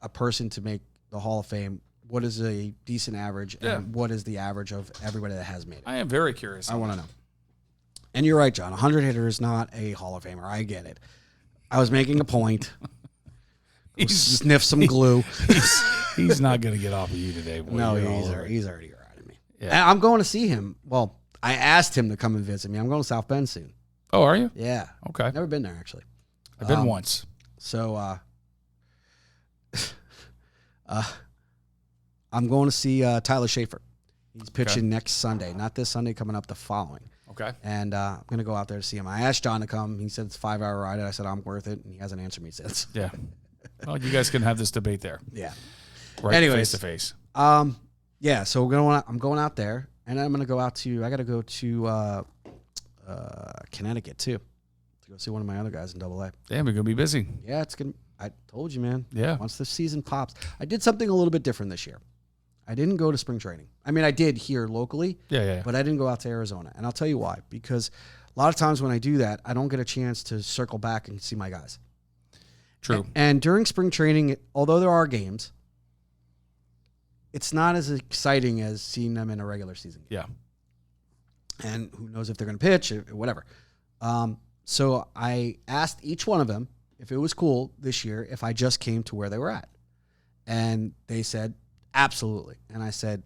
a person to make the Hall of Fame? What is a decent average? Yeah. And what is the average of everybody that has made it? I am very curious. I want to know. And you're right, John. 100 hitter is not a Hall of Famer. I get it. I was making a point. Sniff some glue. He's not going to get off of you today. Boy. No, he's already riding me. Yeah. And I'm going to see him. Well, I asked him to come and visit me. I'm going to South Bend soon. Oh, are you? Yeah. Okay. Never been there, actually. I've been once. So I'm going to see Tyler Schaefer. He's pitching next Sunday. Not this Sunday, coming up the following. Okay. And I'm going to go out there to see him. I asked John to come. He said it's a 5-hour ride. I said, I'm worth it. And he hasn't answered me since. Yeah. Well, you guys can have this debate there. Yeah. Right. Anyways, face to face. Yeah. So I'm going out there, and I'm going to go out to. I got to go to Connecticut too, to go see one of my other guys in AA. Damn, we're gonna be busy. Yeah, it's gonna. I told you, man. Yeah. Once the season pops, I did something a little bit different this year. I didn't go to spring training. I mean, I did here locally. Yeah. But I didn't go out to Arizona, and I'll tell you why. Because a lot of times when I do that, I don't get a chance to circle back and see my guys. True. And during spring training, although there are games, it's not as exciting as seeing them in a regular season game. Yeah. And who knows if they're going to pitch or whatever. So I asked each one of them if it was cool this year if I just came to where they were at. And they said, absolutely. And I said,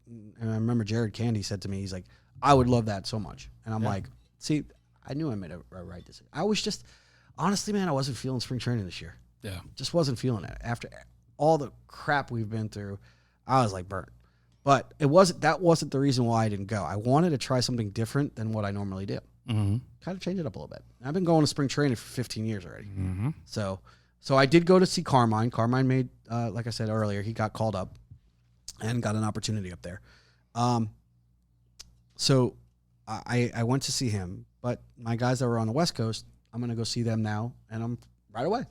and I remember Jared Candy said to me, he's like, I would love that so much. And I'm like, see, I knew I made a right decision. I was just, honestly, man, I wasn't feeling spring training this year. Yeah. Just wasn't feeling it. After all the crap we've been through, I was like burnt. But that wasn't the reason why I didn't go. I wanted to try something different than what I normally do. Mm-hmm. Kind of change it up a little bit. I've been going to spring training for 15 years already. Mm-hmm. So I did go to see Carmine. Carmine made, like I said earlier, he got called up and got an opportunity up there. So I went to see him, but my guys that were on the West Coast, I'm going to go see them now, and I'm right away.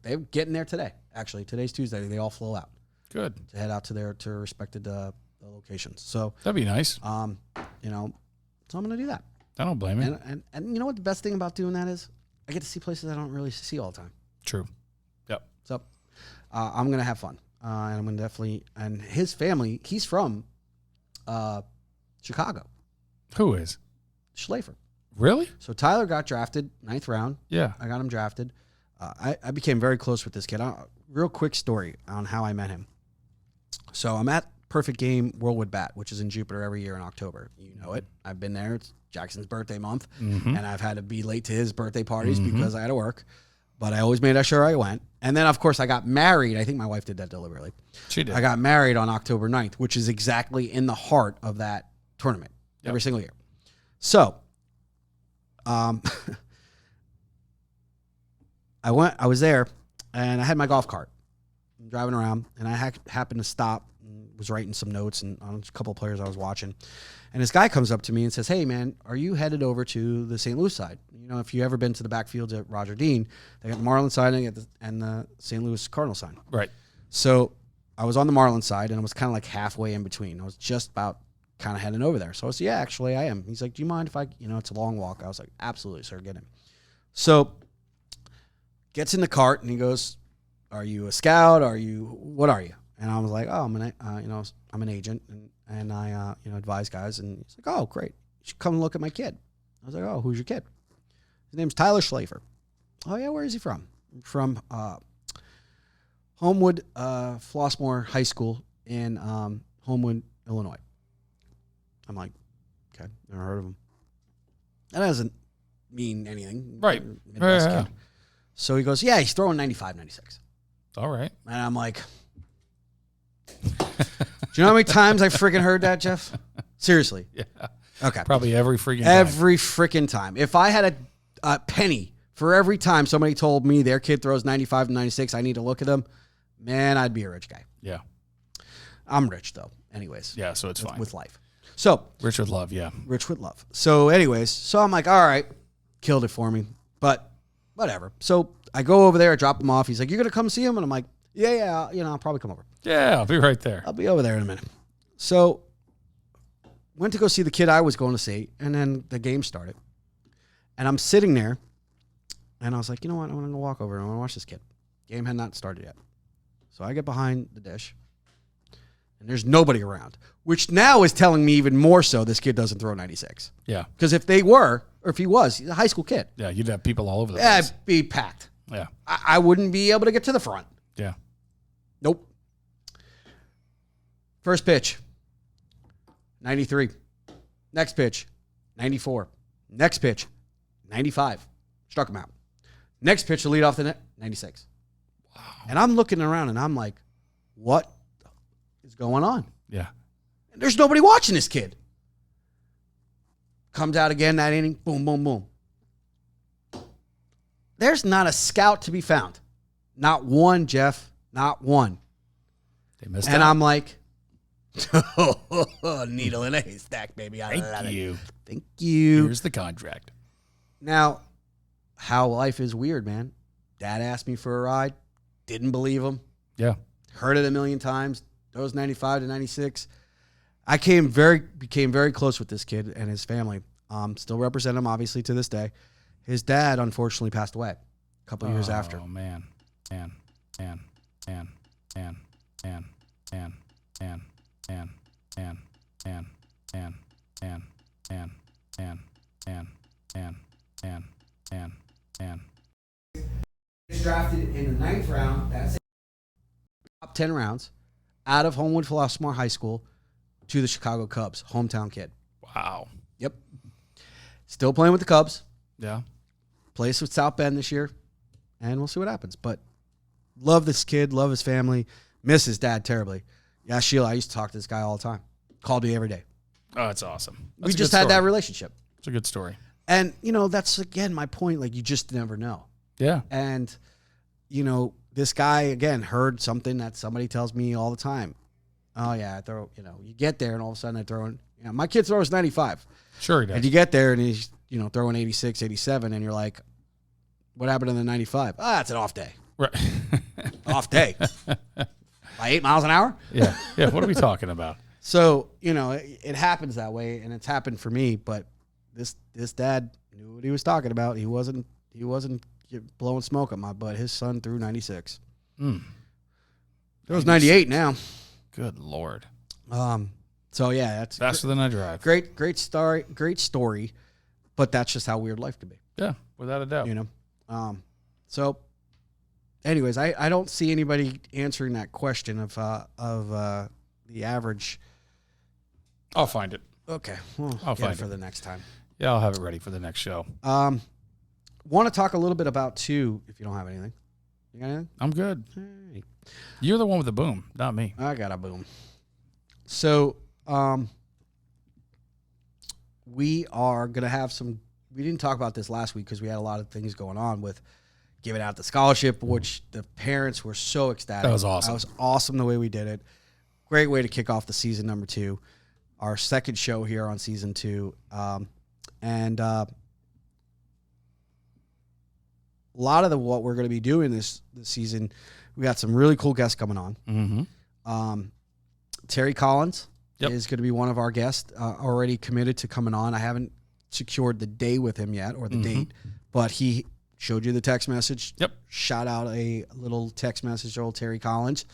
They're getting there today. Actually, today's Tuesday. They all flew out. Good. To head out to their respected locations. So that'd be nice. So I'm going to do that. I don't blame you. And you know what the best thing about doing that is? I get to see places I don't really see all the time. True. Yep. So I'm going to have fun. And I'm going to definitely, and his family, he's from Chicago. Who is? Schlafer. Really? So Tyler got drafted 9th round. Yeah. I got him drafted. I became very close with this kid. Real quick story on how I met him. So I'm at Perfect Game Worldwood Bat, which is in Jupiter every year in October. You know it. I've been there. It's Jackson's birthday month, and I've had to be late to his birthday parties because I had to work. But I always made sure I went. And then, of course, I got married. I think my wife did that deliberately. She did. I got married on October 9th, which is exactly in the heart of that tournament every single year. So I was there, and I had my golf cart. I'm driving around, and I happened to stop and was writing some notes and on a couple of players I was watching. And this guy comes up to me and says, "Hey, man, are you headed over to the St. Louis side? You know, if you ever been to the backfields at Roger Dean, they got the Marlins side and the St. Louis Cardinal side." Right. So I was on the Marlins side, and I was kind of like halfway in between. I was just about kind of heading over there. So I said, "Yeah, actually, I am." He's like, "Do you mind if it's a long walk?" I was like, "Absolutely, sir, get in." So gets in the cart, and he goes, "Are you a scout? What are you?" And I was like, "Oh, I'm an agent, and I advise guys." And he's like, "Oh, great. You should come look at my kid." I was like, "Oh, who's your kid?" His name's Tyler Schlafer. "Oh, yeah, where is he from?" "From Homewood Flossmoor High School in Homewood, Illinois." I'm like, "Okay, never heard of him." That doesn't mean anything. Right. Midwest Yeah. kid. So he goes, "Yeah, he's throwing 95, 96. All right. And I'm like, do you know how many times I freaking heard that, Jeff? Seriously. Yeah. Okay. Probably every freaking time. If I had a penny for every time somebody told me their kid throws 95 to 96, I need to look at them, man, I'd be a rich guy. Yeah. I'm rich, though, anyways. Yeah, so it's fine. With life. So. Rich with love, yeah. Rich with love. So anyways, I'm like, all right, killed it for me. But whatever. So I go over there, I drop him off. He's like, "You're going to come see him?" And I'm like, yeah, I'll probably come over. Yeah, I'll be right there. I'll be over there in a minute. So went to go see the kid I was going to see, and then the game started. And I'm sitting there, and I was like, you know what? I'm going to walk over and I want to watch this kid. Game had not started yet. So I get behind the dish, and there's nobody around, which now is telling me even more so this kid doesn't throw 96. Yeah. Because if they were, or if he was, he's a high school kid. Yeah, you'd have people all over the place. It'd be packed. Yeah. I wouldn't be able to get to the front. Yeah. Nope. First pitch, 93. Next pitch, 94. Next pitch, 95. Struck him out. Next pitch to lead off the net, 96. Wow. And I'm looking around and I'm like, what is going on? Yeah. And there's nobody watching this kid. Comes out again that inning, boom, boom, boom. There's not a scout to be found. Not one, Jeff. Not one. They missed out. And I'm like, needle in a haystack, baby. I love it. Thank you. Here's the contract. Now, how life is weird, man. Dad asked me for a ride. Didn't believe him. Yeah. Heard it a million times. Those 95 to 96. I became very close with this kid and his family. Still represent him, obviously, to this day. His dad, unfortunately, passed away a couple years after. Oh, man. He's drafted in the 9th round. That's top 10 rounds out of Homewood Flossmoor High School to the Chicago Cubs, hometown kid. Wow. Yep. Still playing with the Cubs. Yeah. Place with South Bend this year, and we'll see what happens. But love this kid, love his family, miss his dad terribly. Yeah, Sheila, I used to talk to this guy all the time. Called me every day. Oh, that's awesome. We just had that relationship. It's a good story. And, that's, again, my point. Like, you just never know. Yeah. And, this guy, again, heard something that somebody tells me all the time. Oh, yeah, I throw, you get there, and all of a sudden I throw in, my kid throws 95. Sure he does. And you get there, and he's, throwing 86, 87, and you're like, what happened to the 95? It's an off day. Right. Off day. By 8 miles an hour? Yeah. Yeah. What are we talking about? So, it happens that way, and it's happened for me, but this dad knew what he was talking about. He wasn't blowing smoke at my butt. His son threw 96. It was 98 now. Good Lord. So yeah, that's faster than I drive. Great story, but that's just how weird life can be. Yeah, without a doubt. So anyways, I don't see anybody answering that question of the average. I'll find it. Okay. Well, I'll find it for the next time. Yeah, I'll have it ready for the next show. Want to talk a little bit about too, if you don't have anything. You got anything? I'm good. Hey. You're the one with the boom, not me. I got a boom. So, we are going to have some, we didn't talk about this last week because we had a lot of things going on with giving out the scholarship, which the parents were so ecstatic. That was awesome. That was awesome the way we did it. Great way to kick off the season number 2, our second show here on season 2. A lot of what we're going to be doing this season, we got some really cool guests coming on. Mm-hmm. Terry Collins is going to be one of our guests, already committed to coming on. I haven't secured the day with him yet or the date, but he showed you the text message. Yep. Shot out a little text message to old Terry Collins.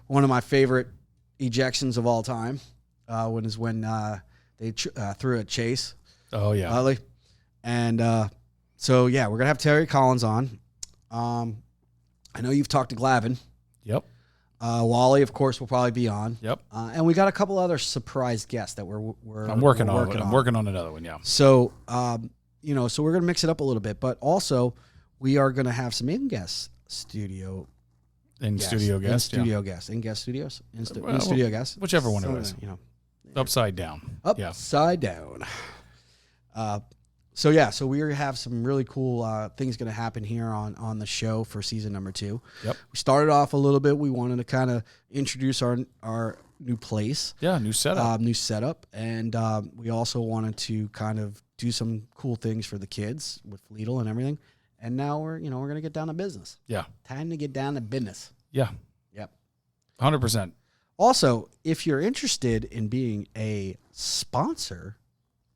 One of my favorite ejections of all time when they threw a chase. Oh, yeah. And so, yeah, we're going to have Terry Collins on. I know you've talked to Glavin. Yep. Wally, of course, will probably be on. Yep. And we got a couple other surprise guests that I'm working on. I'm working on another one, yeah. So, so we're going to mix it up a little bit. But also, we are going to have some in-guest studio guests. In studio guests. Whichever one it is. Upside down. Upside down. So we have some really cool things going to happen here on the show for season number 2. Yep. We started off a little bit. We wanted to kind of introduce our new place. Yeah, new setup. And we also wanted to kind of do some cool things for the kids with Lidl and everything. And now we're going to get down to business. Yeah. Time to get down to business. Yeah. Yep. 100%. Also, if you're interested in being a sponsor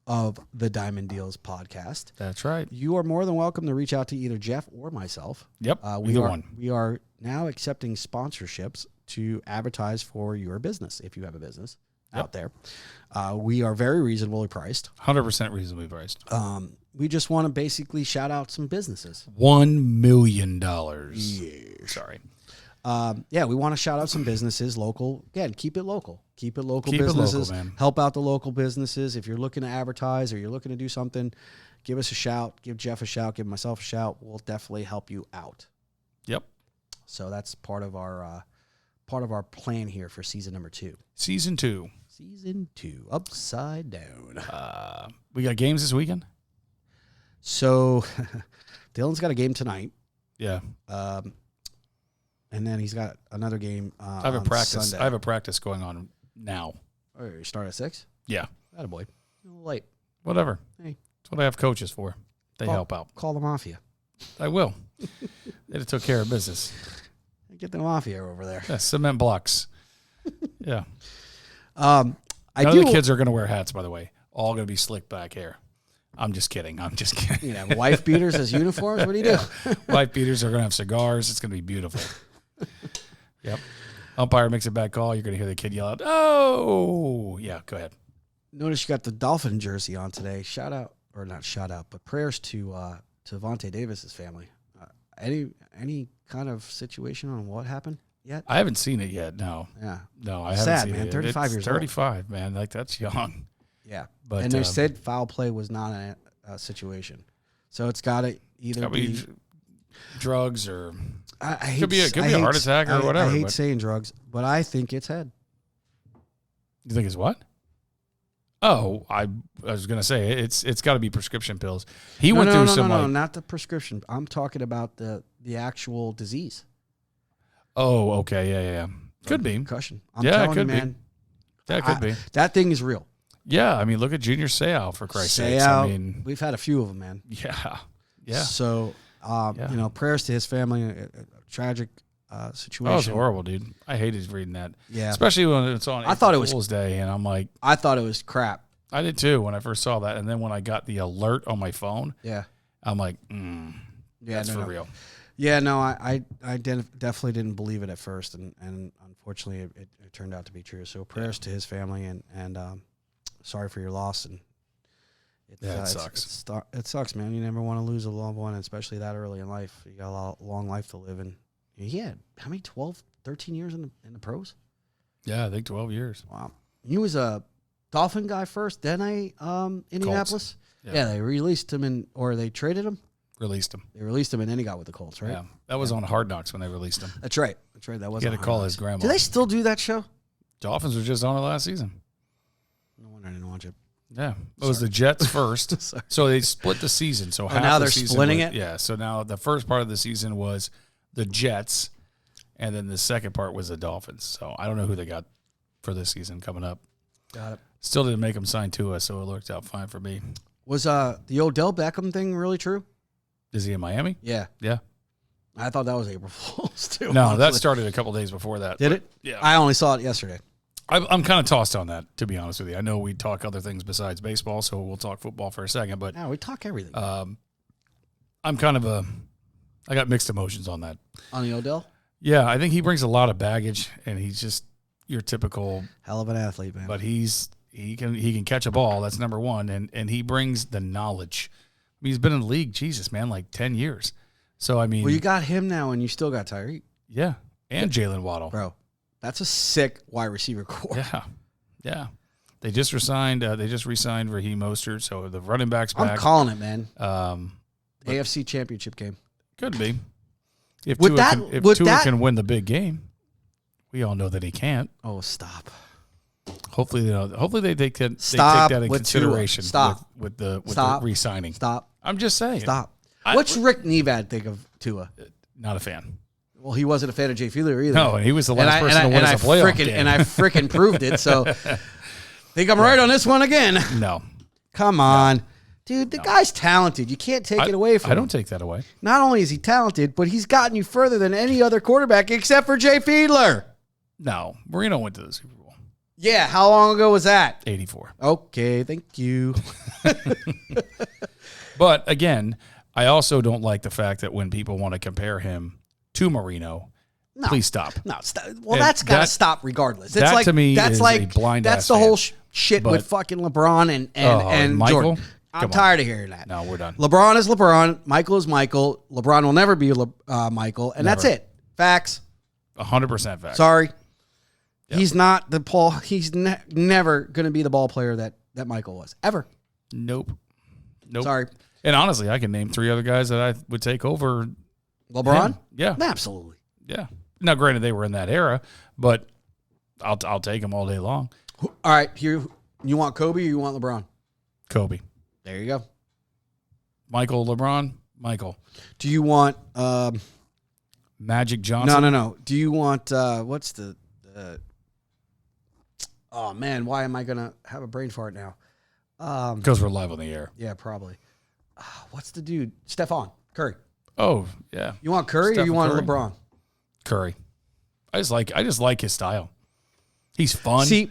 of the Diamond Deals podcast. That's right. You are more than welcome to reach out to either Jeff or myself. Yep, We are now accepting sponsorships to advertise for your business if you have a business out there. We are very reasonably priced. 100% reasonably priced. We just want to basically shout out some businesses. $1 million. Yeah. Sorry. We want to shout out some businesses, local. Again, keep it local. Keep it local. Keep businesses. it local, man. Help out the local businesses. If you're looking to advertise or you're looking to do something, give us a shout. Give Jeff a shout. Give myself a shout. We'll definitely help you out. Yep. So that's part of our plan here for season number 2. Season 2. Season 2. Upside down. We got games this weekend? So Dylan's got a game tonight. Yeah. And then he's got another game I have a practice. Sunday. I have a practice going on now. Oh, you start at 6? Yeah. Attaboy. A little late. Whatever. Hey. That's what I have coaches for. They help out. Call the mafia. I will. They just took care of business. Get the mafia over there. Yeah, cement blocks. Yeah. The kids are going to wear hats, by the way. All going to be slick back hair. I'm just kidding. You know, wife beaters as uniforms? What do you do? Wife beaters are going to have cigars. It's going to be beautiful. Yep. Umpire makes a bad call. You're going to hear the kid yell out, "Oh!" Yeah, go ahead. Notice you got the Dolphin jersey on today. Not shout out, but prayers to Vontae Davis's family. Any kind of situation on what happened yet? I haven't seen it yet. No. Yeah. No, I haven't seen man. it. 35 it's years 35, man. Like, that's young. Yeah. But, and they said foul play was not a situation. So it's got to either be drugs or it could be a heart attack or whatever. I hate saying drugs, but I think it's head. You think it's what? Oh, I was gonna say it's got to be prescription pills. He went through some. No, not the prescription. I'm talking about the actual disease. Oh, okay, yeah. Could be concussion. I'm telling you, man. That could be. That thing is real. Yeah, I mean, look at Junior Seau for Christ's sake. I mean, we've had a few of them, man. Yeah. So, prayers to his family. A tragic situation. Oh, it's horrible, dude. I hated reading that. Yeah, especially when it's on April Fool's Day, and I'm like, I thought it was crap. I did too when I first saw that, and then when I got the alert on my phone, I'm like, that's for real. Yeah, no, I definitely didn't believe it at first, and unfortunately, it turned out to be true. So prayers to his family, and sorry for your loss. And it sucks. It sucks, man. You never want to lose a loved one, especially that early in life. You got a long life to live, and he had how many 12, 13 years in the pros? Yeah, I think 12 years. Wow. He was a Dolphin guy first, then Indianapolis. Yeah, they released him or they traded him. Released him. They released him, and then he got with the Colts, right? Yeah, that was on Hard Knocks when they released him. That's right. That was. He had to call his grandma. Do they still do that show? Dolphins were just on it last season. No wonder I didn't watch it. Yeah, it was the Jets first. So they split the season. So now they're splitting it. Yeah. So now the first part of the season was the Jets, and then the second part was the Dolphins. So I don't know who they got for this season coming up. Got it. Still didn't make them sign Tua, so it worked out fine for me. Was the Odell Beckham thing really true? Is he in Miami? Yeah. Yeah. I thought that was April Fool's too. No, that started a couple days before that. Did it? Yeah. I only saw it yesterday. I'm kind of tossed on that, to be honest with you. I know we talk other things besides baseball, so we'll talk football for a second. But no, we talk everything. I'm kind of I got mixed emotions on that. On the Odell? Yeah, I think he brings a lot of baggage, and he's just your typical hell of an athlete, man. But he can catch a ball. That's number one, and he brings the knowledge. I mean, he's been in the league, Jesus, man, like 10 years. So I mean, well, you got him now, and you still got Tyreek. Yeah, and Jalen Waddle, bro. That's a sick wide receiver core. Yeah. They just re-signed Raheem Mostert, so the running back's back. I'm calling it, man. AFC Championship game. Could be. If Tua can win the big game, we all know that he can't. Oh, stop. Hopefully they take that in consideration with the re-signing. Stop. I'm just saying. Stop. What's Rick Nevad think of Tua? Not a fan. Well, he wasn't a fan of Jay Fiedler either. No, and he was the last person to win us a playoff game. And I freaking proved it. So, think I'm right on this one again. No. Come on. Dude, the guy's talented. You can't take it away from him. I don't take that away. Not only is he talented, but he's gotten you further than any other quarterback except for Jay Fiedler. No. Marino went to the Super Bowl. Yeah, how long ago was that? 84. Okay, thank you. But, again, I also don't like the fact that when people want to compare him to Marino, please stop. No, stop. Well, that's got to stop regardless. That to me is a blind That's the whole shit with fucking LeBron and Michael. Jordan. I'm tired of hearing that. No, we're done. LeBron is LeBron. Michael is Michael. LeBron will never be Michael, and that's it. Facts. 100% facts. Sorry. Yep. He's not the Paul. He's never going to be the ball player that Michael was ever. Nope. Sorry. And honestly, I can name 3 other guys that I would take over LeBron. Him. Yeah, absolutely. Yeah. Now, granted, they were in that era, but I'll take them all day long. All right, here you want Kobe or you want LeBron? Kobe. There you go. Michael, LeBron, Michael. Do you want Magic Johnson? No. Do you want what's the? Oh man, why am I gonna have a brain fart now? Because we're live on the air. Yeah, probably. What's the dude? Stephon Curry. Oh yeah. You want Curry or you want LeBron? Curry. I just like his style. He's fun. See,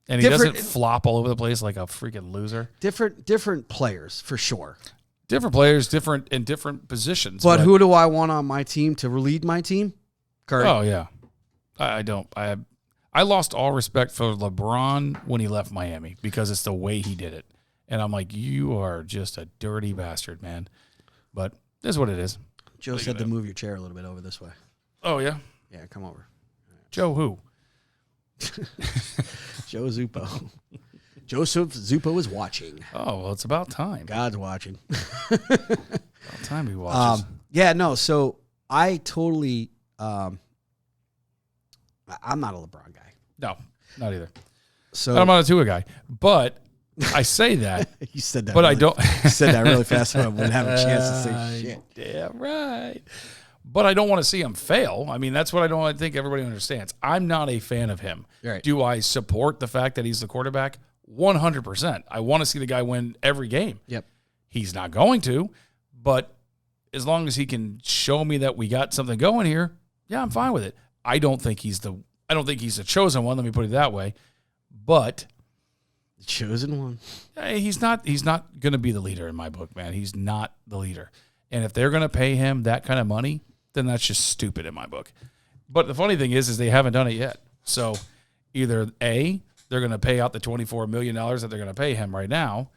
and he doesn't flop all over the place like a freaking loser. Different players for sure. Different players, different in different positions. But who do I want on my team to lead my team? Curry. Oh yeah. I don't. I lost all respect for LeBron when he left Miami because it's the way he did it. And I'm like, you are just a dirty bastard, man. But this is what it is. Joe said to move your chair a little bit over this way. Oh, yeah? Yeah, come over. Joe who? Joe Zupo. Joseph Zupo is watching. Oh, well, it's about time. God's watching. About time he watches. Yeah, no, so I totally, I'm not a LeBron guy. No, not either. So I'm not a Tua guy. But I say that. You said that. But really, I don't. You said that really fast when I wouldn't have a chance to say shit. Damn right. But I don't want to see him fail. I mean, that's what I think everybody understands. I'm not a fan of him. Right. Do I support the fact that he's the quarterback? 100%. I want to see the guy win every game. Yep. He's not going to, but as long as he can show me that we got something going here, yeah, I'm fine with it. I don't think he's the chosen one, let me put it that way. But the chosen one. He's not going to be the leader in my book, man. He's not the leader. And if they're going to pay him that kind of money, then that's just stupid in my book. But the funny thing is they haven't done it yet. So either A, they're going to pay out the $24 million that they're going to pay him right now,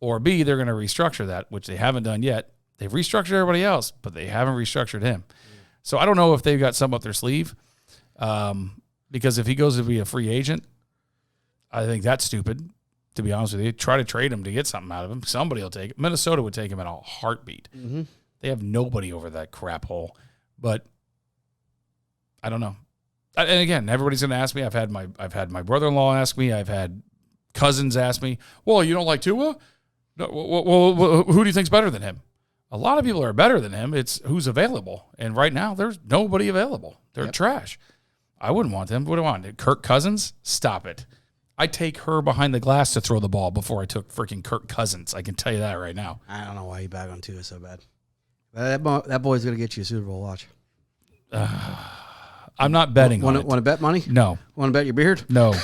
or B, they're going to restructure that, which they haven't done yet. They've restructured everybody else, but they haven't restructured him. So I don't know if they've got something up their sleeve, because if he goes to be a free agent, I think that's stupid, to be honest with you. Try to trade him to get something out of him. Somebody will take it. Minnesota would take him in a heartbeat. Mm-hmm. They have nobody over that crap hole. But I don't know. And again, everybody's going to ask me. I've had my brother-in-law ask me. I've had cousins ask me, well, you don't like Tua? No, well, who do you think's better than him? A lot of people are better than him. It's who's available. And right now, there's nobody available. They're trash. I wouldn't want them. What do I want? Kirk Cousins? Stop it. I take her behind the glass to throw the ball before I took freaking Kirk Cousins. I can tell you that right now. I don't know why you bag on Tua so bad. That boy's going to get you a Super Bowl watch. I'm not betting on it. Want to bet money? No. Want to bet your beard? No.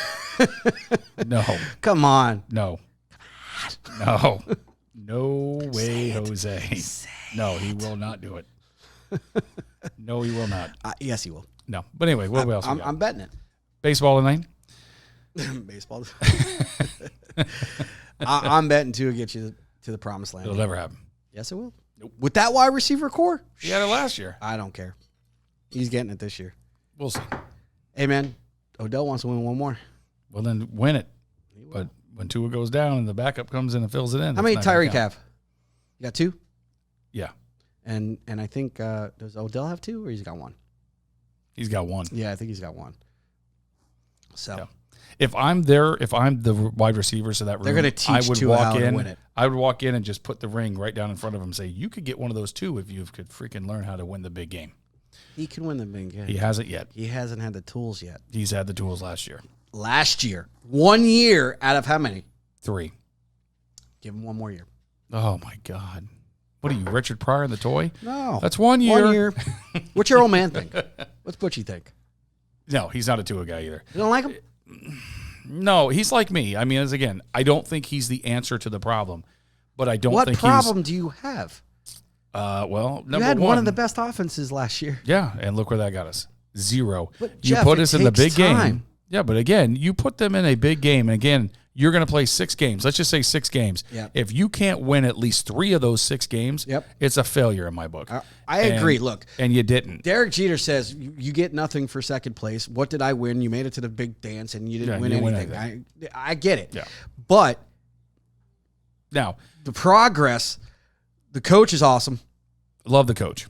No. Come on. No. No. No way, Jose. No, he will not do it. No, he will not. Yes, he will. No. But anyway, what else we got? I'm betting it. Baseball tonight? Baseball. I'm betting Tua gets you to the promised land. It'll never happen. Yes, it will. Nope. With that wide receiver core? He had it last year. I don't care. He's getting it this year. We'll see. Hey, man, Odell wants to win one more. Well, then win it. But when Tua goes down and the backup comes in and fills it in. How many Tyreek have? You got 2? Yeah. And I think, does Odell have 2 or he's got 1? He's got 1. Yeah, I think he's got 1. So. Yeah. If I'm the wide receiver to that room, they're going to teach Tua how to win it. I would walk in and just put the ring right down in front of him and say, you could get one of those too if you could freaking learn how to win the big game. He can win the big game. He hasn't yet. He hasn't had the tools yet. He's had the tools last year. 1 year out of how many? 3. Give him 1 more year. Oh, my God. What are you, Richard Pryor in the toy? No. That's 1 year. 1 year. What's your old man think? What's Butchie think? No, he's not a Tua guy either. You don't like him? No, he's like me. I mean, again, I don't think he's the answer to the problem, but I don't think What problem do you have? Well, you had one of the best offenses last year. Yeah, and look where that got us. 0. But you Jeff, put us in the big time. game. Yeah, but again, you put them in a big game, and again, you're going to play 6 games. Let's just say 6 games. Yep. If you can't win at least 3 of those 6 games, it's a failure in my book. I agree. Look. And you didn't. Derek Jeter says, you get nothing for second place. What did I win? You made it to the big dance, and you didn't win anything. I get it. Yeah. But now, the progress, the coach is awesome. Love the coach.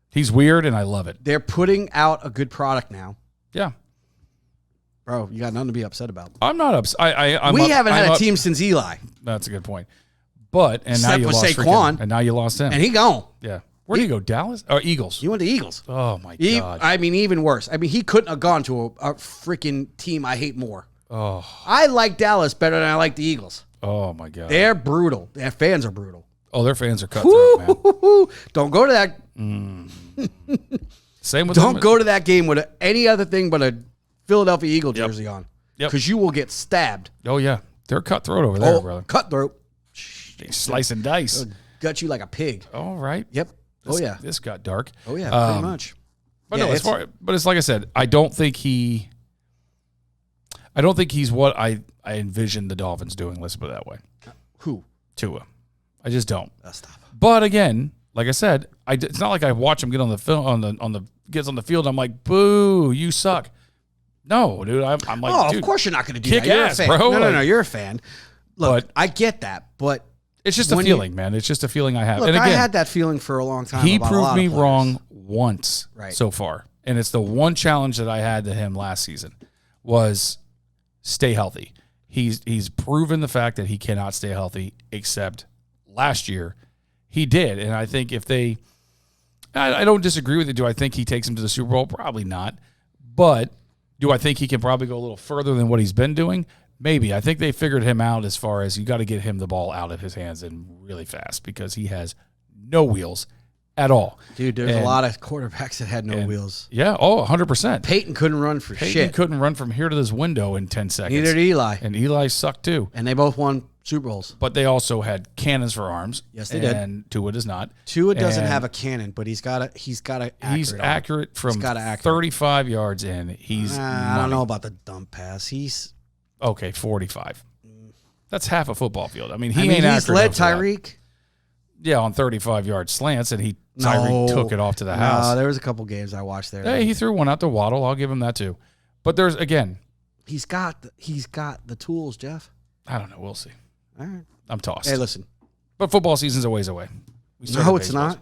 He's weird, and I love it. They're putting out a good product now. Yeah. Bro, you got nothing to be upset about. I'm not upset. We haven't had a team since Eli. That's a good point. But and Except now you with lost Saquon. and now you lost him. And he gone. Yeah. Where did he go? Dallas or Eagles? He went to Eagles. Oh my God. I mean, even worse. I mean, he couldn't have gone to a freaking team I hate more. Oh. I like Dallas better than I like the Eagles. Oh my God. They're brutal. Their fans are brutal. Oh, their fans are cutthroat, man. Don't go to that. Same with Don't go to that game with any other thing but a Philadelphia Eagle jersey on. Yep. Because you will get stabbed. Oh yeah, they're cutthroat over there, brother. Cutthroat. They slice and dice. They'll gut you like a pig. All right. Yep. This got dark. Oh yeah, pretty much. But no, but it's like I said, I don't think he's what I envisioned the Dolphins doing. Let's put it that way. Who? Tua. I just don't. Stop. But again, like I said, it's not like I watch him get on the film gets on the field. I'm like, boo, you suck. No, dude. I'm like, oh, dude, of course you're not going to do kick that. You're ass, a fan. bro. No, you're a fan. Look, I get that, but it's just a feeling, man. It's just a feeling I have. Look, and again, I had that feeling for a long time. He about proved a lot me of players. wrong once so far, and it's the one challenge that I had to him last season was stay healthy. He's proven the fact that he cannot stay healthy, except last year he did. And I think if they – I don't disagree with it. Do I think he takes him to the Super Bowl? Probably not. But do I think he can probably go a little further than what he's been doing? Maybe. I think they figured him out as far as you got to get him the ball out of his hands and really fast because he has no wheels at all. Dude, there's a lot of quarterbacks that had no wheels. Yeah, 100%. Peyton couldn't run for shit. He couldn't run from here to this window in 10 seconds. Neither did Eli. And Eli sucked too. And they both won Super Bowls. But they also had cannons for arms. Yes, they did. And Tua does not. Tua doesn't have a cannon, but he's got a He's accurate from 35 yards in. He's I don't know about the dump pass. He's okay, 45. That's half a football field. I mean, he's led Tyreek. Yeah, on 35-yard slants, and Tyreek took it off to the house. No, there was a couple games I watched there. Hey, he threw one out to Waddle. I'll give him that too. But there's he's got the tools, Jeff. I don't know. We'll see. All right, I'm tossed. Hey, listen. But football season's a ways away. No, it's not.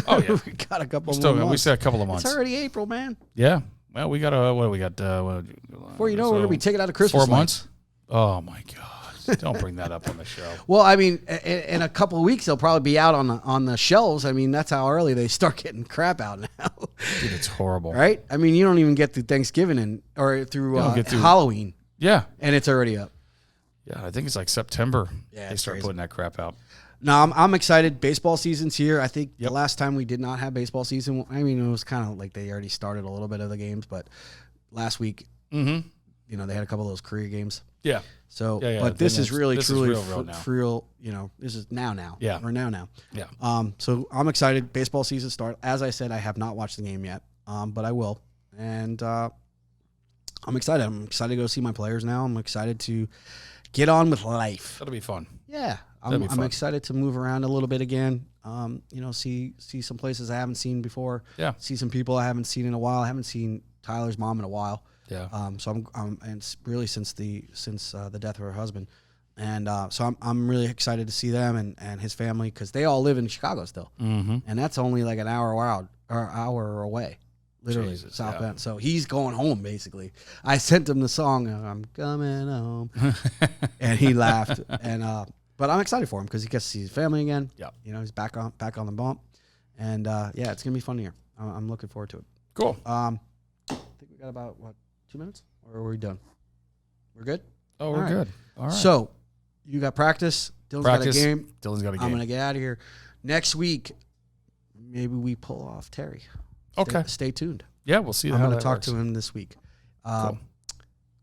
Oh yeah, we got a couple. We still a couple of months. It's already April, man. Yeah. Well, we got what do we got? Before you know, we're gonna be taking out of Christmas. 4 months. Oh my God. Don't bring that up on the show. Well, I mean, in a couple of weeks, they'll probably be out on the shelves. I mean, that's how early they start getting crap out now. Dude, it's horrible. Right? I mean, you don't even get through Thanksgiving or through Halloween. Yeah. And it's already up. Yeah, I think it's like September. Yeah, they start putting that crap out. No, I'm excited. Baseball season's here. I think the last time we did not have baseball season, I mean, it was kind of like they already started a little bit of the games, but last week, they had a couple of those career games. Yeah. So, but this is really truly real. This is now. Yeah. Or now. Yeah. So I'm excited. Baseball season start. As I said, I have not watched the game yet, but I will. And I'm excited. I'm excited to go see my players now. I'm excited to get on with life. That'll be fun. Yeah. I'm excited to move around a little bit again. See some places I haven't seen before. Yeah. See some people I haven't seen in a while. I haven't seen Tyler's mom in a while. Yeah. So and it's really since the death of her husband, and so I'm really excited to see them and his family because they all live in Chicago still, and that's only like an hour away, literally South Bend. So he's going home basically. I sent him the song "I'm Coming Home," and he laughed. And but I'm excited for him because he gets to see his family again. Yeah. He's back on the bump, and it's gonna be fun here. I'm looking forward to it. Cool. I think we got about 2 minutes, or are we done? We're good? Oh, we're good. All right. So, you got practice. Dylan's got a game. Dylan's got a game. I'm going to get out of here. Next week, maybe we pull off Terry. Okay. Stay tuned. Yeah, we'll see. I'm going to talk to him this week. Cool.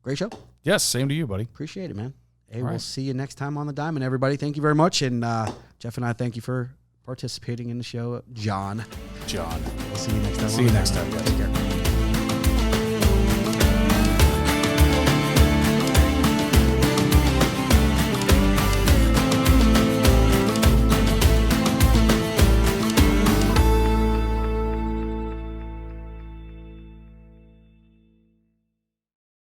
Great show. Yes, same to you, buddy. Appreciate it, man. Hey, we'll see you next time on The Diamond, everybody. Thank you very much. And Jeff and I thank you for participating in the show. John. We'll see you next time. See you next time, guys. Take care.